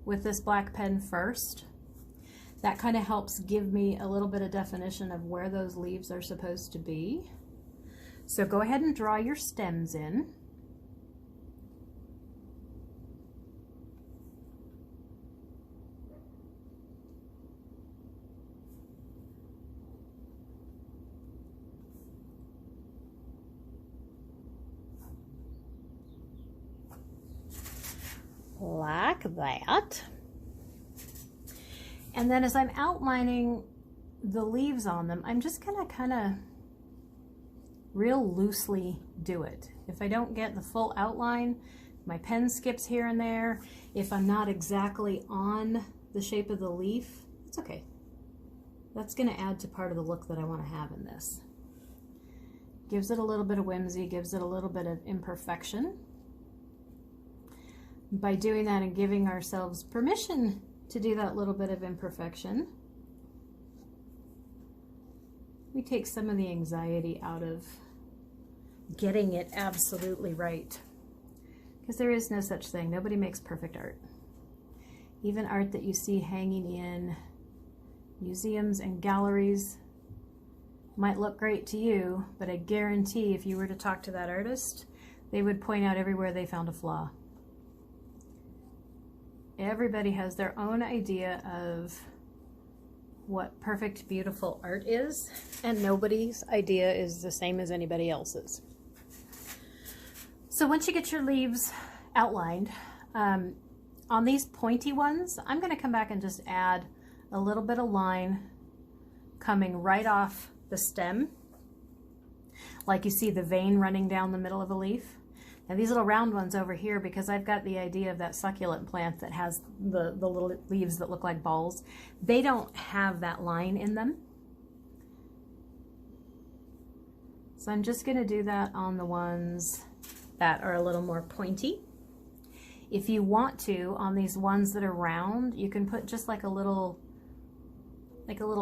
with this black pen first. That kind of helps give me a little bit of definition of where those leaves are supposed to be. So go ahead and draw your stems in. Like that. And then as I'm outlining the leaves on them, I'm just gonna kind of real loosely do it. If I don't get the full outline, my pen skips here and there. If I'm not exactly on the shape of the leaf, it's okay. That's gonna add to part of the look that I want to have in this. Gives it a little bit of whimsy, gives it a little bit of imperfection. By doing that and giving ourselves permission to do that little bit of imperfection, we take some of the anxiety out of getting it absolutely right. Because there is no such thing. Nobody makes perfect art. Even art that you see hanging in museums and galleries might look great to you, but I guarantee if you were to talk to that artist, they would point out everywhere they found a flaw. Everybody has their own idea of what perfect, beautiful art is, and nobody's idea is the same as anybody else's. So once you get your leaves outlined, on these pointy ones, I'm going to come back and just add a little bit of line coming right off the stem, like you see the vein running down the middle of a leaf. Now these little round ones over here, because I've got the idea of that succulent plant that has the little leaves that look like balls, they don't have that line in them. So I'm just going to do that on the ones that are a little more pointy. If you want to, on these ones that are round, you can put just like a little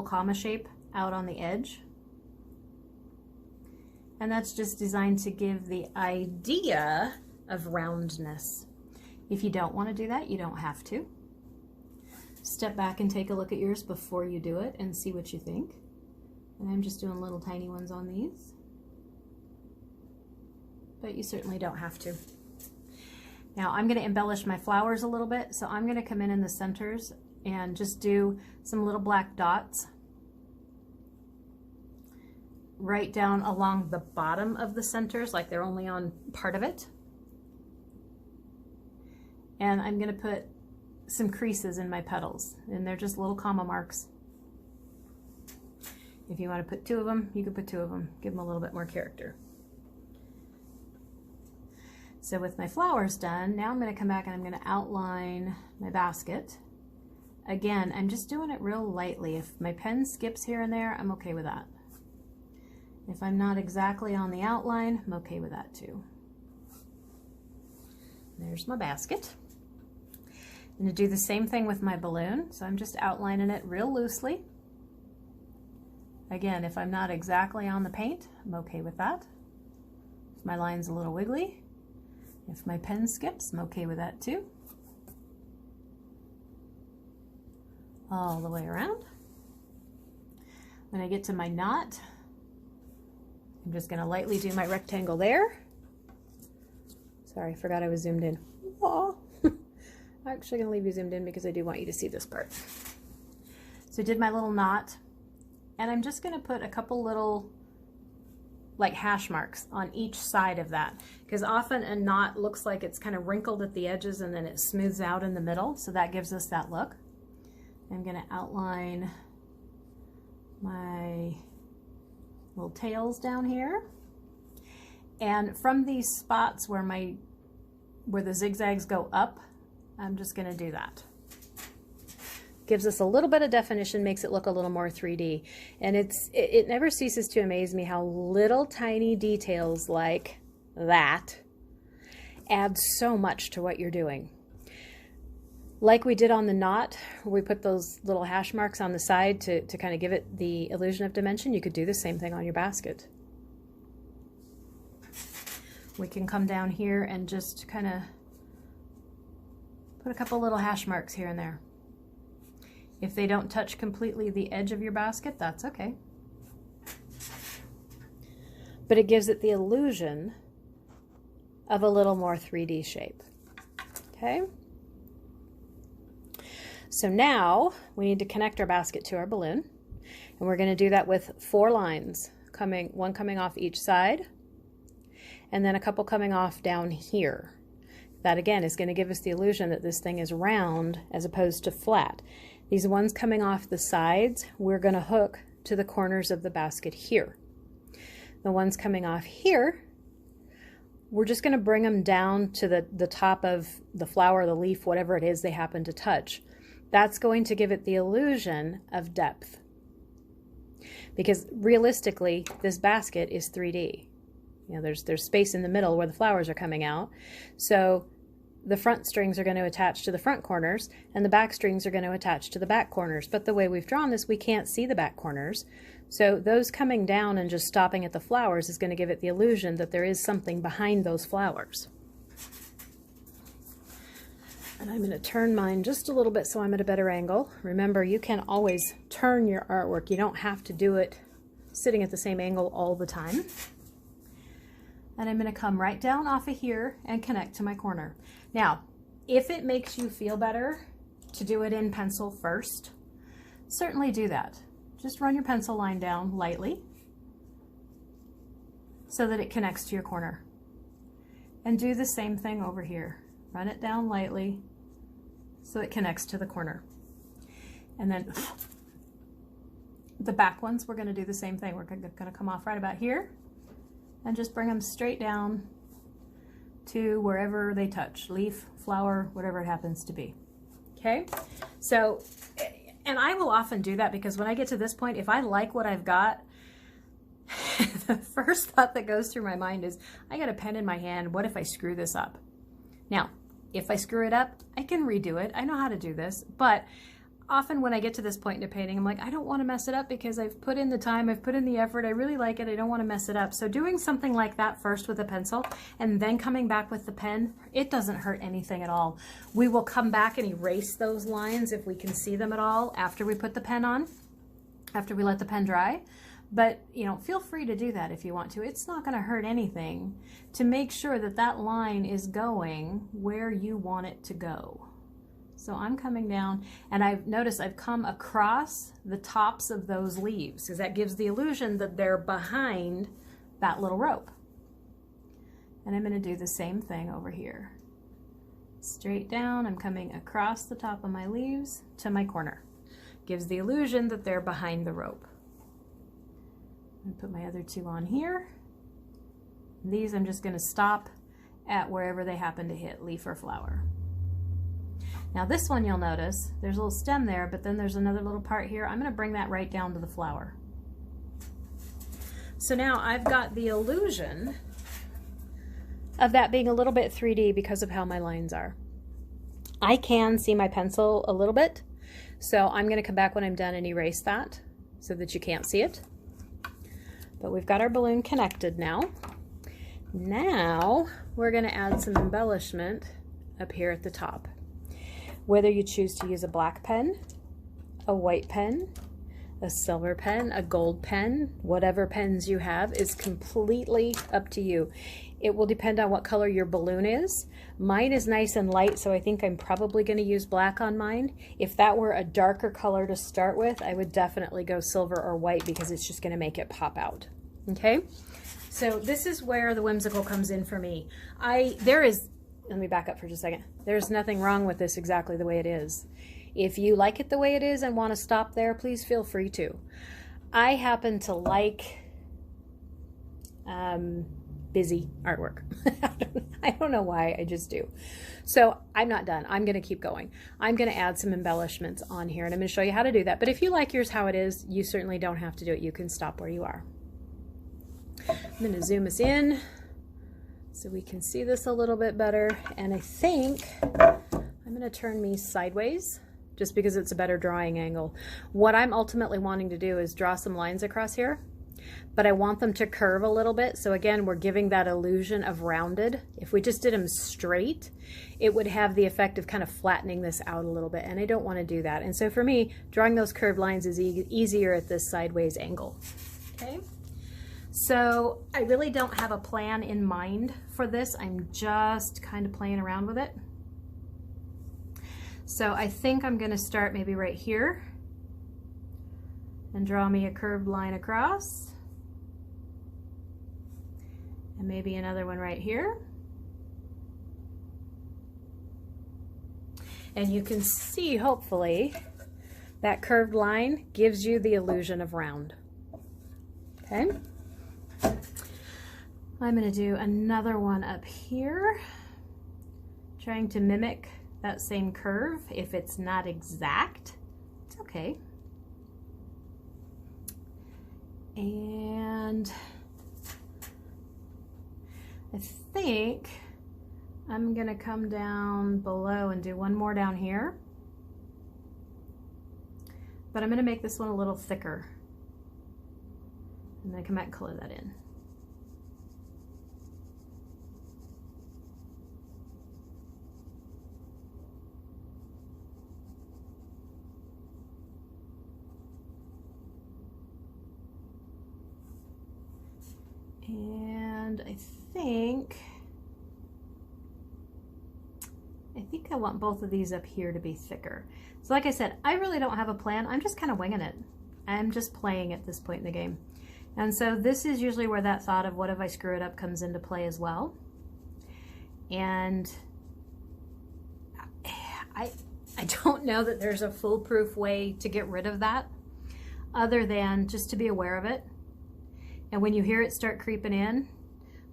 comma shape out on the edge. And that's just designed to give the idea of roundness. If you don't want to do that, you don't have to. Step back and take a look at yours before you do it and see what you think. And I'm just doing little tiny ones on these. But you certainly don't have to. Now I'm going to embellish my flowers a little bit, so I'm going to come in the centers and just do some little black dots right down along the bottom of the centers, like they're only on part of it. And I'm going to put some creases in my petals, and they're just little comma marks. If you want to put two of them, you can put two of them. Give them a little bit more character. So with my flowers done, now I'm going to come back and I'm going to outline my basket. Again, I'm just doing it real lightly. If my pen skips here and there, I'm okay with that. If I'm not exactly on the outline, I'm okay with that too. There's my basket. I'm going to do the same thing with my balloon, so I'm just outlining it real loosely. Again, if I'm not exactly on the paint, I'm okay with that. If my line's a little wiggly, if my pen skips, I'm okay with that too. All the way around. When I get to my knot, I'm just going to lightly do my rectangle there. Sorry, forgot I was zoomed in. Aw. I'm actually going to leave you zoomed in because I do want you to see this part. So I did my little knot, and I'm just going to put a couple little like hash marks on each side of that, because often a knot looks like it's kind of wrinkled at the edges and then it smooths out in the middle, so that gives us that look. I'm going to outline my little tails down here, and from these spots where the zigzags go up, I'm just going to do that. Gives us a little bit of definition, makes it look a little more 3D. And it never ceases to amaze me how little tiny details like that add so much to what you're doing. Like we did on the knot, where we put those little hash marks on the side to kind of give it the illusion of dimension, you could do the same thing on your basket. We can come down here and just kind of put a couple little hash marks here and there. If they don't touch completely the edge of your basket, that's okay. But it gives it the illusion of a little more 3D shape. Okay? So now we need to connect our basket to our balloon, and we're going to do that with 4 lines, one coming off each side, and then a couple coming off down here. That again is going to give us the illusion that this thing is round as opposed to flat. These ones coming off the sides, we're going to hook to the corners of the basket here. The ones coming off here, we're just going to bring them down to the top of the flower, the leaf, whatever it is they happen to touch. That's going to give it the illusion of depth. Because realistically, this basket is 3D. You know, there's space in the middle where the flowers are coming out. So the front strings are going to attach to the front corners, and the back strings are going to attach to the back corners. But the way we've drawn this, we can't see the back corners. So those coming down and just stopping at the flowers is going to give it the illusion that there is something behind those flowers. And I'm going to turn mine just a little bit so I'm at a better angle. Remember, you can always turn your artwork. You don't have to do it sitting at the same angle all the time. And I'm going to come right down off of here and connect to my corner. Now, if it makes you feel better to do it in pencil first, certainly do that. Just run your pencil line down lightly so that it connects to your corner. And do the same thing over here. Run it down lightly so it connects to the corner. And then the back ones, we're going to do the same thing. We're going to come off right about here and just bring them straight down to wherever they touch, leaf, flower, whatever it happens to be. Okay, so, and I will often do that because when I get to this point, if I like what I've got, the first thought that goes through my mind is, I got a pen in my hand, what if I screw this up? Now, if I screw it up, I can redo it. I know how to do this, but often when I get to this point in a painting, I'm like, I don't want to mess it up because I've put in the time, I've put in the effort, I really like it, I don't want to mess it up. So doing something like that first with a pencil and then coming back with the pen, it doesn't hurt anything at all. We will come back and erase those lines if we can see them at all after we put the pen on, after we let the pen dry. But, you know, feel free to do that if you want to. It's not going to hurt anything to make sure that that line is going where you want it to go. So I'm coming down, and I've noticed I've come across the tops of those leaves because that gives the illusion that they're behind that little rope. And I'm going to do the same thing over here. Straight down, I'm coming across the top of my leaves to my corner. Gives the illusion that they're behind the rope. And put my other 2 on here. These I'm just going to stop at wherever they happen to hit, leaf or flower. Now this one you'll notice, there's a little stem there, but then there's another little part here. I'm going to bring that right down to the flower. So now I've got the illusion of that being a little bit 3D because of how my lines are. I can see my pencil a little bit, so I'm going to come back when I'm done and erase that so that you can't see it. But we've got our balloon connected now. Now we're going to add some embellishment up here at the top. Whether you choose to use a black pen, a white pen, a a silver pen, a gold pen, whatever pens you have is completely up to you. It will depend on what color your balloon is. Mine is nice and light, so I think I'm probably going to use black on mine. If that were a darker color to start with, I would definitely go silver or white because it's just going to make it pop out. Okay, so this is where the whimsical comes in for me. Let me back up for just a second. There's nothing wrong with this exactly the way it is. If you like it the way it is and want to stop there, please feel free to. I happen to like busy artwork. I don't know why, I just do. So I'm not done. I'm going to keep going. I'm going to add some embellishments on here, and I'm going to show you how to do that. But if you like yours how it is, you certainly don't have to do it. You can stop where you are. I'm going to zoom us in so we can see this a little bit better. And I think I'm going to turn me sideways just because it's a better drawing angle. What I'm ultimately wanting to do is draw some lines across here, but I want them to curve a little bit. So again, we're giving that illusion of rounded. If we just did them straight, it would have the effect of kind of flattening this out a little bit, and I don't want to do that. And so for me, drawing those curved lines is easier at this sideways angle. Okay. So I really don't have a plan in mind for this. I'm just kind of playing around with it. So I think I'm going to start maybe right here and draw me a curved line across. And maybe another one right here. And you can see, hopefully, that curved line gives you the illusion of round. Okay. I'm going to do another one up here, trying to mimic that same curve. If it's not exact, it's okay. And I think I'm going to come down below and do one more down here. But I'm going to make this one a little thicker. I'm going to come back and color that in. And I think I want both of these up here to be thicker. So like I said, I really don't have a plan. I'm just kind of winging it. I'm just playing at this point in the game. And so this is usually where that thought of what if I screw it up comes into play as well. And I don't know that there's a foolproof way to get rid of that other than just to be aware of it. And when you hear it start creeping in,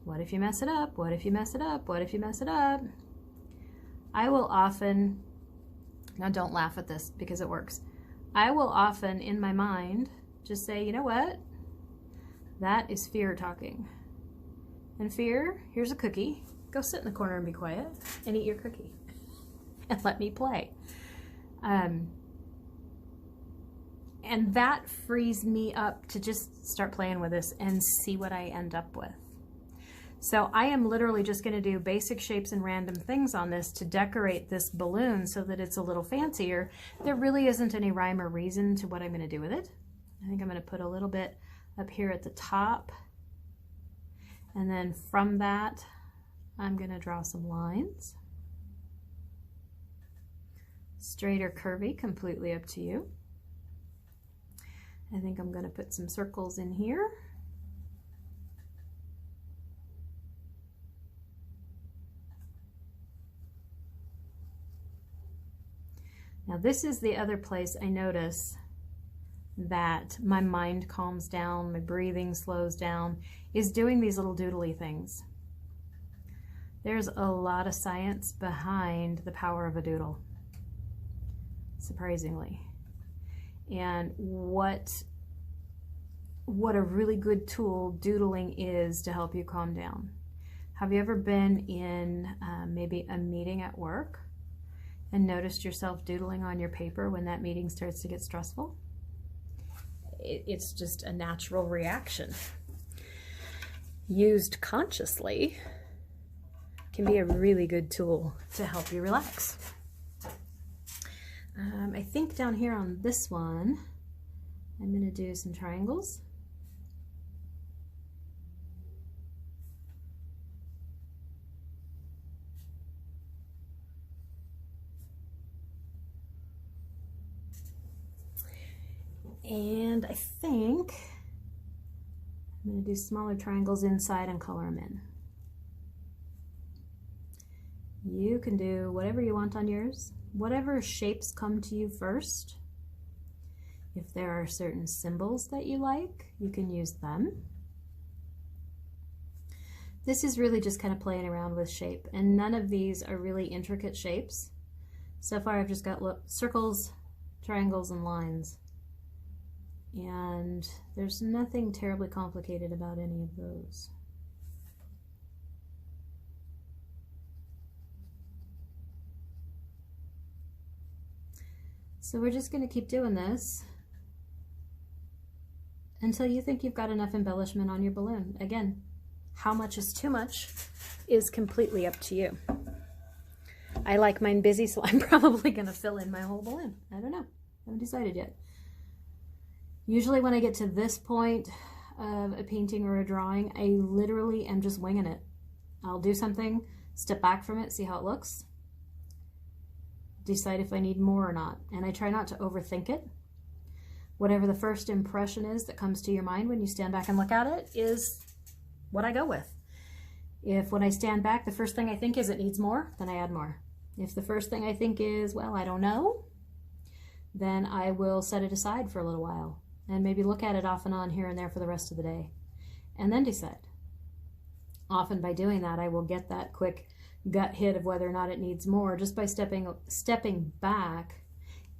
what if you mess it up? What if you mess it up? What if you mess it up? I will often, now don't laugh at this because it works. I will often in my mind just say, you know what? That is fear talking. And fear, here's a cookie. Go sit in the corner and be quiet and eat your cookie and let me play. And that frees me up to just start playing with this and see what I end up with. So I am literally just going to do basic shapes and random things on this to decorate this balloon so that it's a little fancier. There really isn't any rhyme or reason to what I'm going to do with it. I think I'm going to put a little bit up here at the top. And then from that, I'm going to draw some lines. Straight or curvy, completely up to you. I think I'm going to put some circles in here. Now this is the other place I notice that my mind calms down, my breathing slows down, is doing these little doodly things. There's a lot of science behind the power of a doodle, surprisingly. And what a really good tool doodling is to help you calm down. Have you ever been in maybe a meeting at work and noticed yourself doodling on your paper when that meeting starts to get stressful? It's just a natural reaction. Used consciously can be a really good tool to help you relax. I think down here on this one, I'm going to do some triangles. And I think I'm going to do smaller triangles inside and color them in. You can do whatever you want on yours, whatever shapes come to you first. If there are certain symbols that you like, you can use them. This is really just kind of playing around with shape, and none of these are really intricate shapes. So far I've just got circles, triangles, and lines. And there's nothing terribly complicated about any of those. So we're just going to keep doing this until you think you've got enough embellishment on your balloon. Again, how much is too much is completely up to you. I like mine busy, so I'm probably going to fill in my whole balloon. I don't know. I haven't decided yet. Usually when I get to this point of a painting or a drawing, I literally am just winging it. I'll do something, step back from it, see how it looks, decide if I need more or not. And I try not to overthink it. Whatever the first impression is that comes to your mind when you stand back and look at it is what I go with. If when I stand back, the first thing I think is it needs more, then I add more. If the first thing I think is, well, I don't know, then I will set it aside for a little while and maybe look at it off and on here and there for the rest of the day and then decide. Often by doing that, I will get that quick gut hit of whether or not it needs more just by stepping back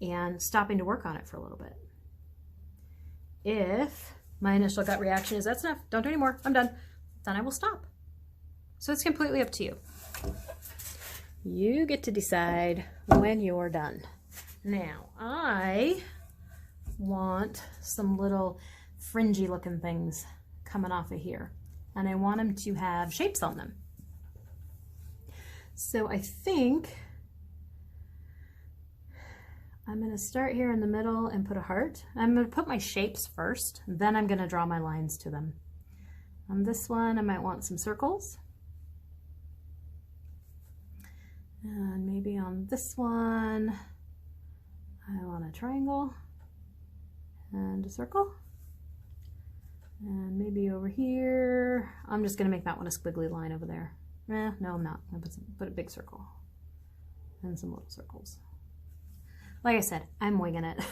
and stopping to work on it for a little bit. If my initial gut reaction is that's enough, don't do any more, I'm done, then I will stop. So it's completely up to you. You get to decide when you're done. Now, I want some little fringy looking things coming off of here, and I want them to have shapes on them. So I think I'm going to start here in the middle and put a heart. I'm going to put my shapes first, then I'm going to draw my lines to them. On this one, I might want some circles. And maybe on this one, I want a triangle and a circle. And maybe over here, I'm just going to make that one a squiggly line over there. No, I'm not. I'm going to put a big circle and some little circles. Like I said, I'm winging it.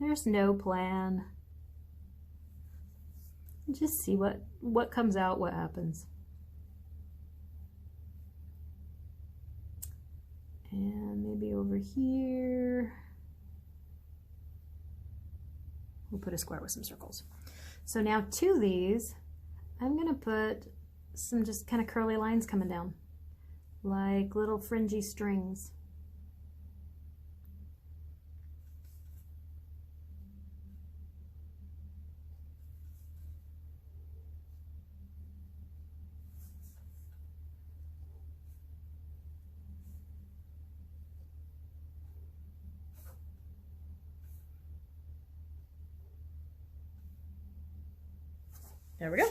There's no plan. Just see what comes out, what happens. And maybe over here, we'll put a square with some circles. So now to these, I'm going to put some just kind of curly lines coming down, like little fringy strings. There we go.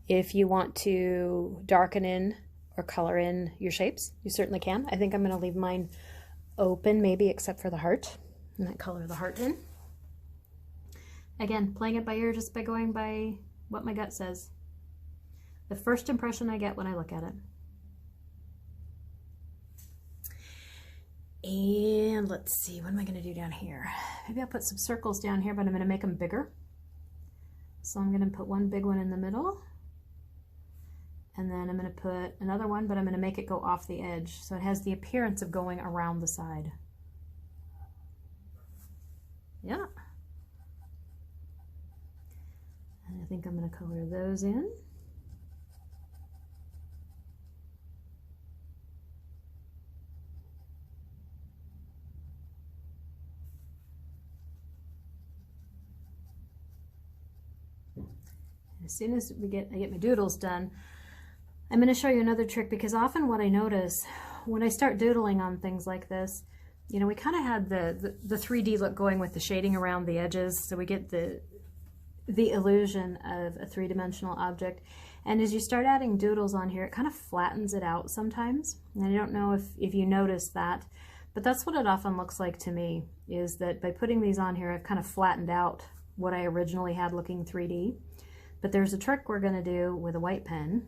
If you want to darken in or color in your shapes, you certainly can. I think I'm going to leave mine open, maybe except for the heart, and I color the heart in. Again, playing it by ear, just by going by what my gut says. The first impression I get when I look at it. And let's see, what am I going to do down here? Maybe I'll put some circles down here, but I'm going to make them bigger. So I'm going to put one big one in the middle, and then I'm going to put another one, but I'm going to make it go off the edge so it has the appearance of going around the side. Yeah. And I think I'm going to color those in. As soon as I get my doodles done, I'm going to show you another trick, because often what I notice when I start doodling on things like this, you know, we kind of had the 3D look going with the shading around the edges, so we get the illusion of a three-dimensional object. And as you start adding doodles on here, it kind of flattens it out sometimes. And I don't know if you notice that, but that's what it often looks like to me, is that by putting these on here, I've kind of flattened out what I originally had looking 3D. But there's a trick we're going to do with a white pen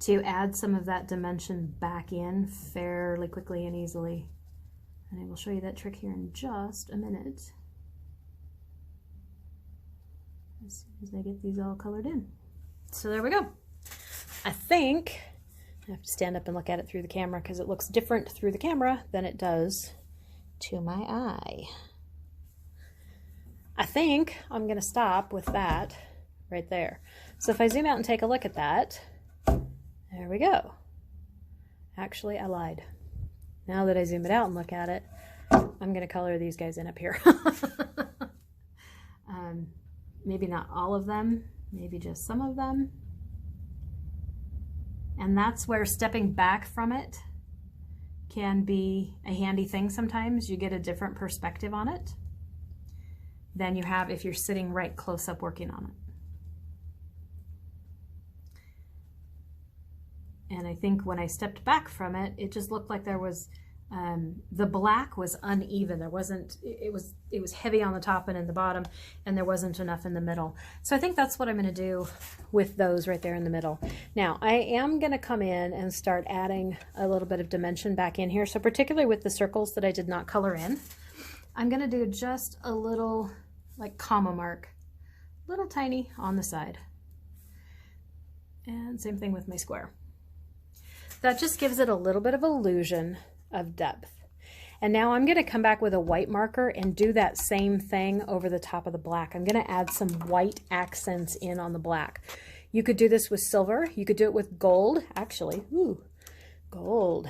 to add some of that dimension back in fairly quickly and easily. And I will show you that trick here in just a minute, as soon as I get these all colored in. So there we go. I think I have to stand up and look at it through the camera because it looks different through the camera than it does to my eye. I think I'm going to stop with that right there. So if I zoom out and take a look at that, there we go. Actually, I lied. Now that I zoom it out and look at it, I'm going to color these guys in up here. Maybe not all of them, maybe just some of them. And that's where stepping back from it can be a handy thing sometimes. You get a different perspective on it than you have if you're sitting right close up working on it. And I think when I stepped back from it, it just looked like there was, the black was uneven. There wasn't, it was heavy on the top and in the bottom, and there wasn't enough in the middle. So I think that's what I'm going to do with those right there in the middle. Now I am going to come in and start adding a little bit of dimension back in here. So particularly with the circles that I did not color in, I'm going to do just a little like comma mark, little tiny on the side. And same thing with my square. That just gives it a little bit of illusion of depth. And now I'm going to come back with a white marker and do that same thing over the top of the black. I'm going to add some white accents in on the black. You could do this with silver. You could do it with gold. Actually, ooh, gold.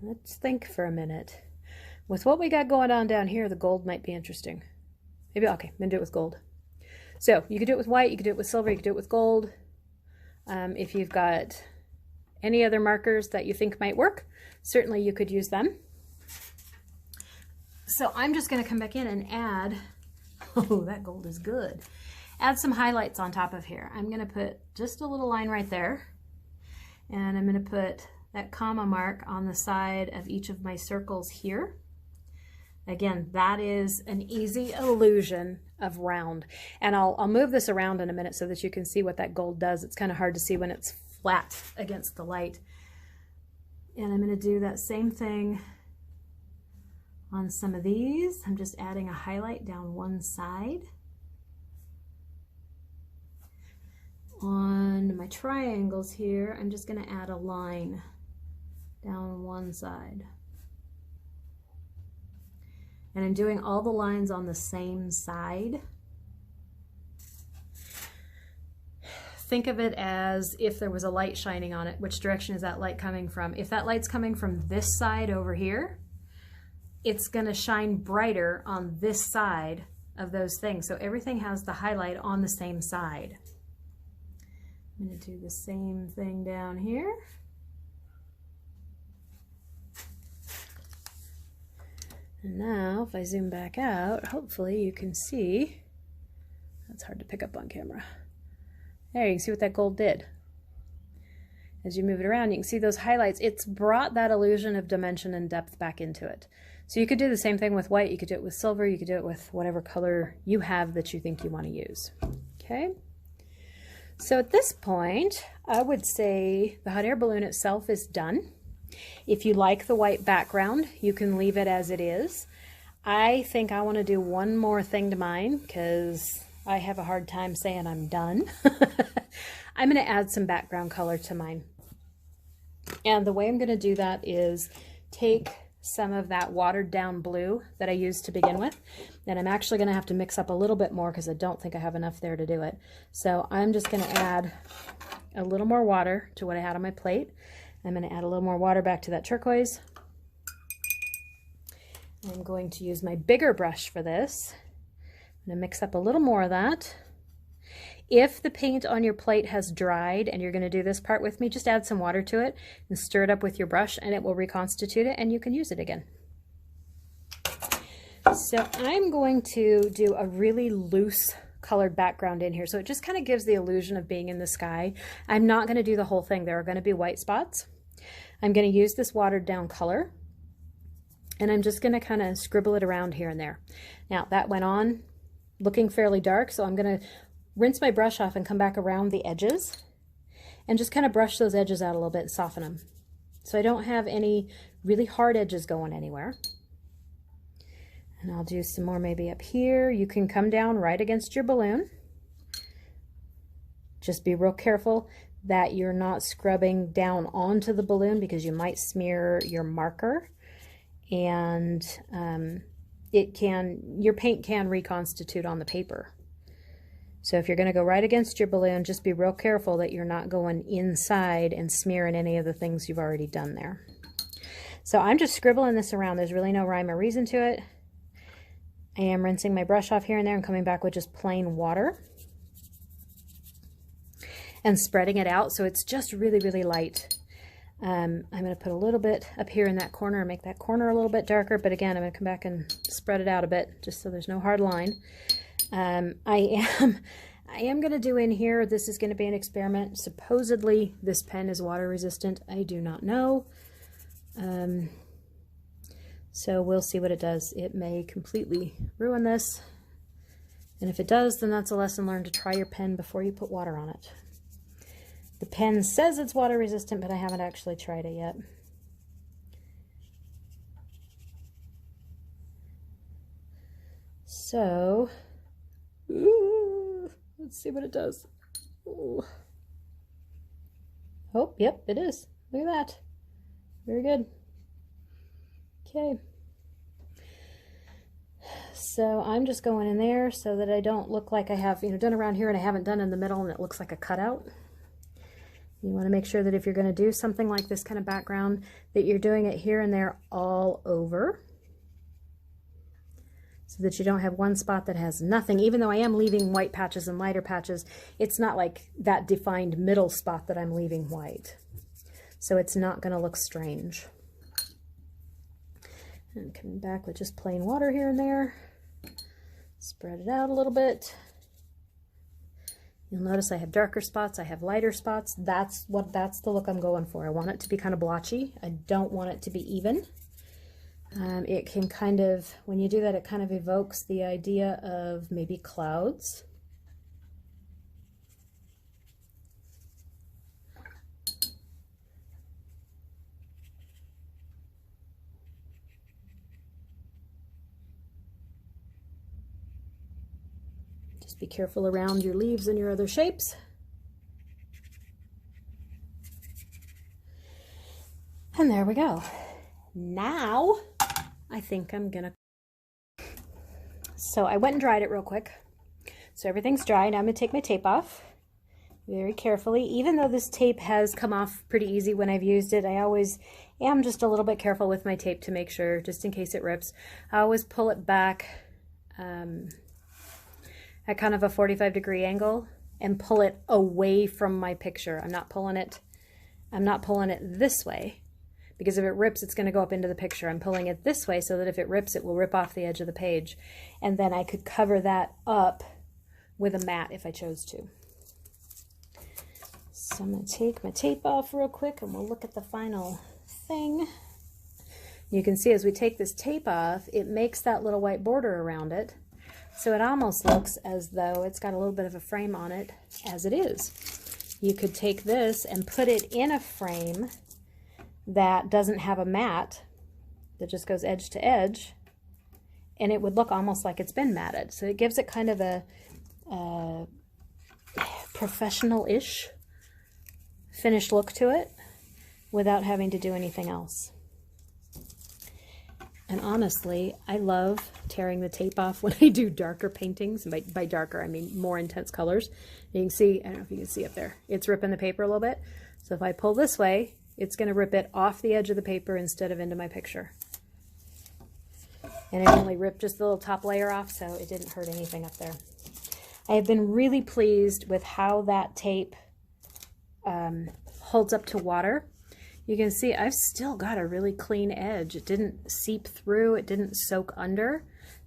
Let's think for a minute. With what we got going on down here, the gold might be interesting. Maybe, okay, I'm going to do it with gold. So you could do it with white, you could do it with silver, you could do it with gold. If you've got any other markers that you think might work, certainly you could use them. So I'm just going to come back in and add, oh, that gold is good. Add some highlights on top of here. I'm going to put just a little line right there, and I'm going to put that comma mark on the side of each of my circles here. Again, that is an easy illusion of round. And I'll move this around in a minute so that you can see what that gold does. It's kind of hard to see when it's flat against the light. And I'm going to do that same thing on some of these. I'm just adding a highlight down one side. On my triangles here, I'm just going to add a line down one side. And I'm doing all the lines on the same side. Think of it as if there was a light shining on it. Which direction is that light coming from? If that light's coming from this side over here, it's going to shine brighter on this side of those things. So everything has the highlight on the same side. I'm going to do the same thing down here. And now, if I zoom back out, hopefully you can see, that's hard to pick up on camera. There, you can see what that gold did. As you move it around, you can see those highlights. It's brought that illusion of dimension and depth back into it. So you could do the same thing with white, you could do it with silver, you could do it with whatever color you have that you think you want to use. Okay? So at this point, I would say the hot air balloon itself is done. If you like the white background, you can leave it as it is. I think I want to do one more thing to mine because I have a hard time saying I'm done. I'm going to add some background color to mine. And the way I'm going to do that is take some of that watered down blue that I used to begin with. And I'm actually going to have to mix up a little bit more because I don't think I have enough there to do it. So I'm just going to add a little more water to what I had on my plate. I'm going to add a little more water back to that turquoise. I'm going to use my bigger brush for this. I'm going to mix up a little more of that. If the paint on your plate has dried and you're going to do this part with me, just add some water to it and stir it up with your brush and it will reconstitute it and you can use it again. So I'm going to do a really loose colored background in here, so it just kind of gives the illusion of being in the sky. I'm not going to do the whole thing. There are going to be white spots. I'm going to use this watered down color, and I'm just going to kind of scribble it around here and there. Now that went on looking fairly dark, so I'm going to rinse my brush off and come back around the edges and just kind of brush those edges out a little bit and soften them, so I don't have any really hard edges going anywhere. And I'll do some more maybe up here. You can come down right against your balloon. Just be real careful that you're not scrubbing down onto the balloon, because you might smear your marker, and your paint can reconstitute on the paper. So if you're going to go right against your balloon, just be real careful that you're not going inside and smearing any of the things you've already done there. So I'm just scribbling this around. There's really no rhyme or reason to it. I am rinsing my brush off here and there and coming back with just plain water and spreading it out so it's just really, really light. I'm going to put a little bit up here in that corner and make that corner a little bit darker, but again, I'm going to come back and spread it out a bit just so there's no hard line. I am going to do in here, this is going to be an experiment. Supposedly this pen is water resistant. I do not know. So we'll see what it does. It may completely ruin this. And if it does, then that's a lesson learned to try your pen before you put water on it. The pen says it's water resistant, but I haven't actually tried it yet. So, let's see what it does. Ooh. Oh, yep, it is. Look at that. Very good. Okay. So I'm just going in there so that I don't look like I have, done around here and I haven't done in the middle and it looks like a cutout. You want to make sure that if you're going to do something like this kind of background, that you're doing it here and there all over, so that you don't have one spot that has nothing. Even though I am leaving white patches and lighter patches, it's not like that defined middle spot that I'm leaving white. So it's not going to look strange. And coming back with just plain water here and there. Spread it out a little bit. You'll notice I have darker spots, I have lighter spots. That's the look I'm going for. I want it to be kind of blotchy. I don't want it to be even. It can kind of, when you do that, it kind of evokes the idea of maybe clouds. Just be careful around your leaves and your other shapes. And there we go. Now, I think I'm gonna... So I went and dried it real quick. So everything's dry. Now I'm gonna take my tape off very carefully. Even though this tape has come off pretty easy when I've used it, I always am just a little bit careful with my tape to make sure, just in case it rips. I always pull it back at kind of a 45-degree angle and pull it away from my picture. I'm not pulling it this way, because if it rips, it's going to go up into the picture. I'm pulling it this way so that if it rips, it will rip off the edge of the page. And then I could cover that up with a mat if I chose to. So I'm going to take my tape off real quick and we'll look at the final thing. You can see as we take this tape off, it makes that little white border around it. So it almost looks as though it's got a little bit of a frame on it as it is. You could take this and put it in a frame that doesn't have a mat, that just goes edge to edge, and it would look almost like it's been matted. So it gives it kind of a professional-ish finished look to it without having to do anything else. And honestly, I love tearing the tape off when I do darker paintings. And by darker, I mean more intense colors. You can see, I don't know if you can see up there, it's ripping the paper a little bit. So if I pull this way, it's going to rip it off the edge of the paper instead of into my picture. And it only ripped just the little top layer off, so it didn't hurt anything up there. I have been really pleased with how that tape holds up to water. You can see I've still got a really clean edge. It didn't seep through, it didn't soak under.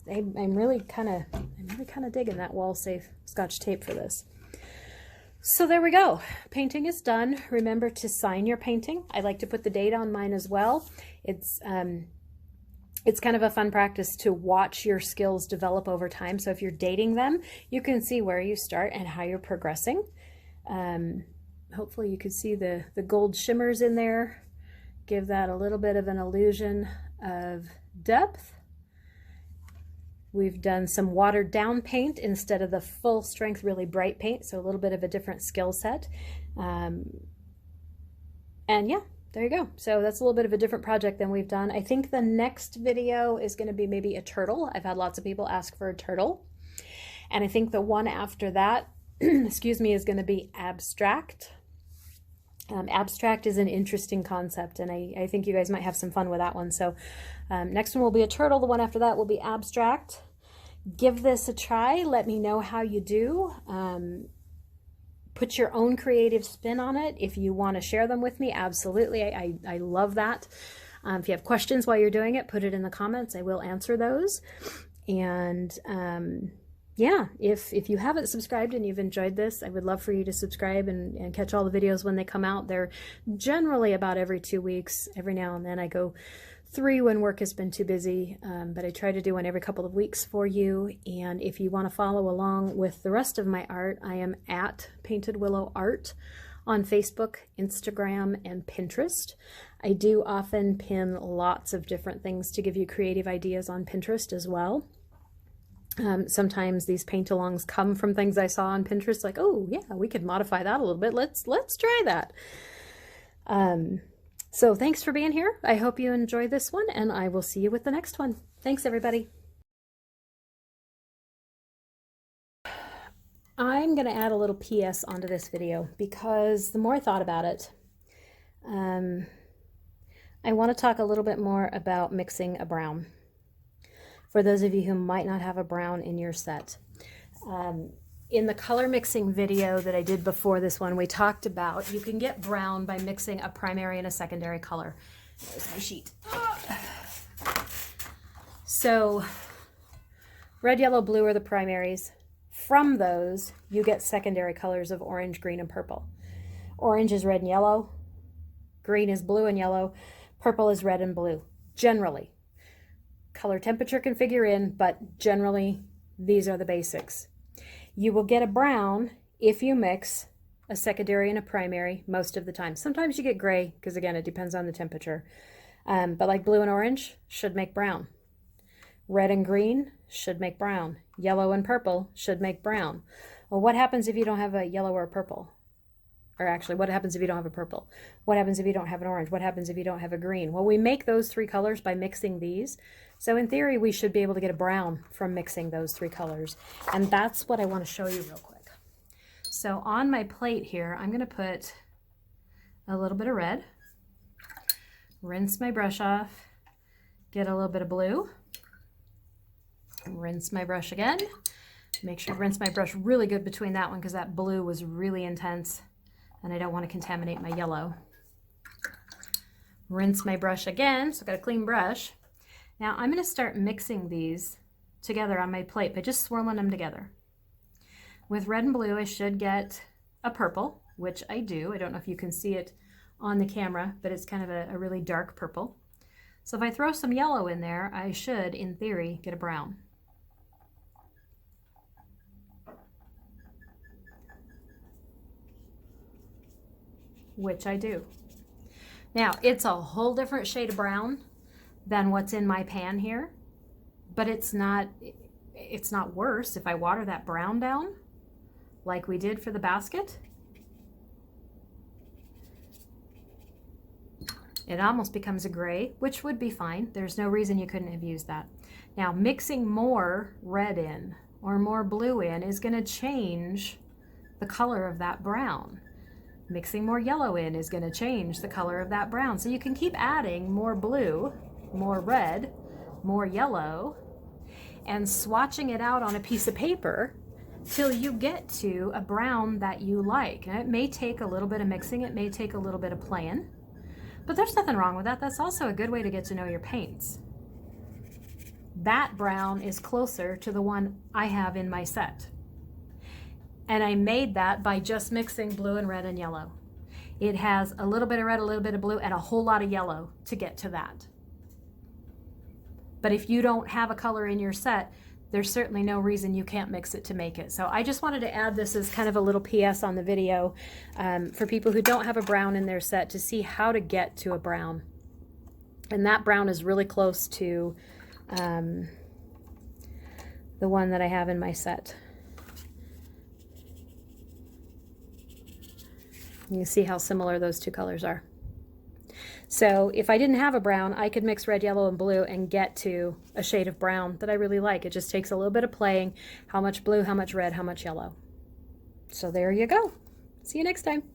I'm really kind of digging that wall safe Scotch tape for this. So there we go. Painting is done. Remember to sign your painting. I like to put the date on mine as well. It's kind of a fun practice to watch your skills develop over time. So if you're dating them, you can see where you start and how you're progressing. Hopefully you can see the gold shimmers in there. Give that a little bit of an illusion of depth. We've done some watered down paint instead of the full strength, really bright paint. So a little bit of a different skill set. And yeah, there you go. So that's a little bit of a different project than we've done. I think the next video is going to be maybe a turtle. I've had lots of people ask for a turtle. And I think the one after that, excuse me, is going to be abstract. Abstract is an interesting concept, and I think you guys might have some fun with that one. So next one will be a turtle. The one after that will be abstract. Give this a try. Let me know how you do. Put your own creative spin on it. If you want to share them with me, absolutely. I love that. If you have questions while you're doing it, put it in the comments. I will answer those. And yeah, if you haven't subscribed and you've enjoyed this, I would love for you to subscribe and catch all the videos when they come out. They're generally about every 2 weeks. Every now and then I go 3 when work has been too busy, but I try to do one every couple of weeks for you. And if you want to follow along with the rest of my art, I am at Painted Willow Art on Facebook, Instagram, and Pinterest. I do often pin lots of different things to give you creative ideas on Pinterest as well. Sometimes these paint-alongs come from things I saw on Pinterest, like, oh yeah, we could modify that a little bit. Let's try that. So thanks for being here. I hope you enjoy this one, and I will see you with the next one. Thanks, everybody. I'm going to add a little PS onto this video because the more I thought about it, I want to talk a little bit more about mixing a brown. For those of you who might not have a brown in your set. In the color mixing video that I did before this one, we talked about you can get brown by mixing a primary and a secondary color. There's my sheet. So red, yellow, blue are the primaries. From those, you get secondary colors of orange, green, and purple. Orange is red and yellow. Green is blue and yellow. Purple is red and blue, generally. Color temperature can figure in, but generally these are the basics. You will get a brown if you mix a secondary and a primary most of the time. Sometimes you get gray because again it depends on the temperature. But like blue and orange should make brown. Red and green should make brown. Yellow and purple should make brown. Well, what happens if you don't have a yellow or a purple? Or actually, what happens if you don't have a purple? What happens if you don't have an orange? What happens if you don't have a green? Well, we make those 3 colors by mixing these. So in theory, we should be able to get a brown from mixing those 3 colors. And that's what I want to show you real quick. So on my plate here, I'm going to put a little bit of red, rinse my brush off, get a little bit of blue, rinse my brush again. Make sure to rinse my brush really good between that one because that blue was really intense. And I don't want to contaminate my yellow. Rinse my brush again, so I've got a clean brush. Now I'm going to start mixing these together on my plate by just swirling them together. With red and blue, I should get a purple, which I do. I don't know if you can see it on the camera, but it's kind of a really dark purple. So if I throw some yellow in there, I should, in theory, get a brown. Which I do. Now, it's a whole different shade of brown than what's in my pan here, but it's not worse if I water that brown down like we did for the basket. It almost becomes a gray, which would be fine. There's no reason you couldn't have used that. Now, mixing more red in or more blue in is going to change the color of that brown. Mixing more yellow in is going to change the color of that brown. So you can keep adding more blue, more red, more yellow, and swatching it out on a piece of paper till you get to a brown that you like. And it may take a little bit of mixing, it may take a little bit of playing, but there's nothing wrong with that. That's also a good way to get to know your paints. that brown is closer to the one I have in my set. And I made that by just mixing blue and red and yellow. It has a little bit of red, a little bit of blue, and a whole lot of yellow to get to that. But if you don't have a color in your set, there's certainly no reason you can't mix it to make it. So I just wanted to add this as kind of a little PS on the video for people who don't have a brown in their set to see how to get to a brown. And that brown is really close to the one that I have in my set. You can see how similar those two colors are. So if I didn't have a brown, I could mix red, yellow, and blue and get to a shade of brown that I really like. It just takes a little bit of playing. How much blue, how much red, how much yellow. So there you go. See you next time.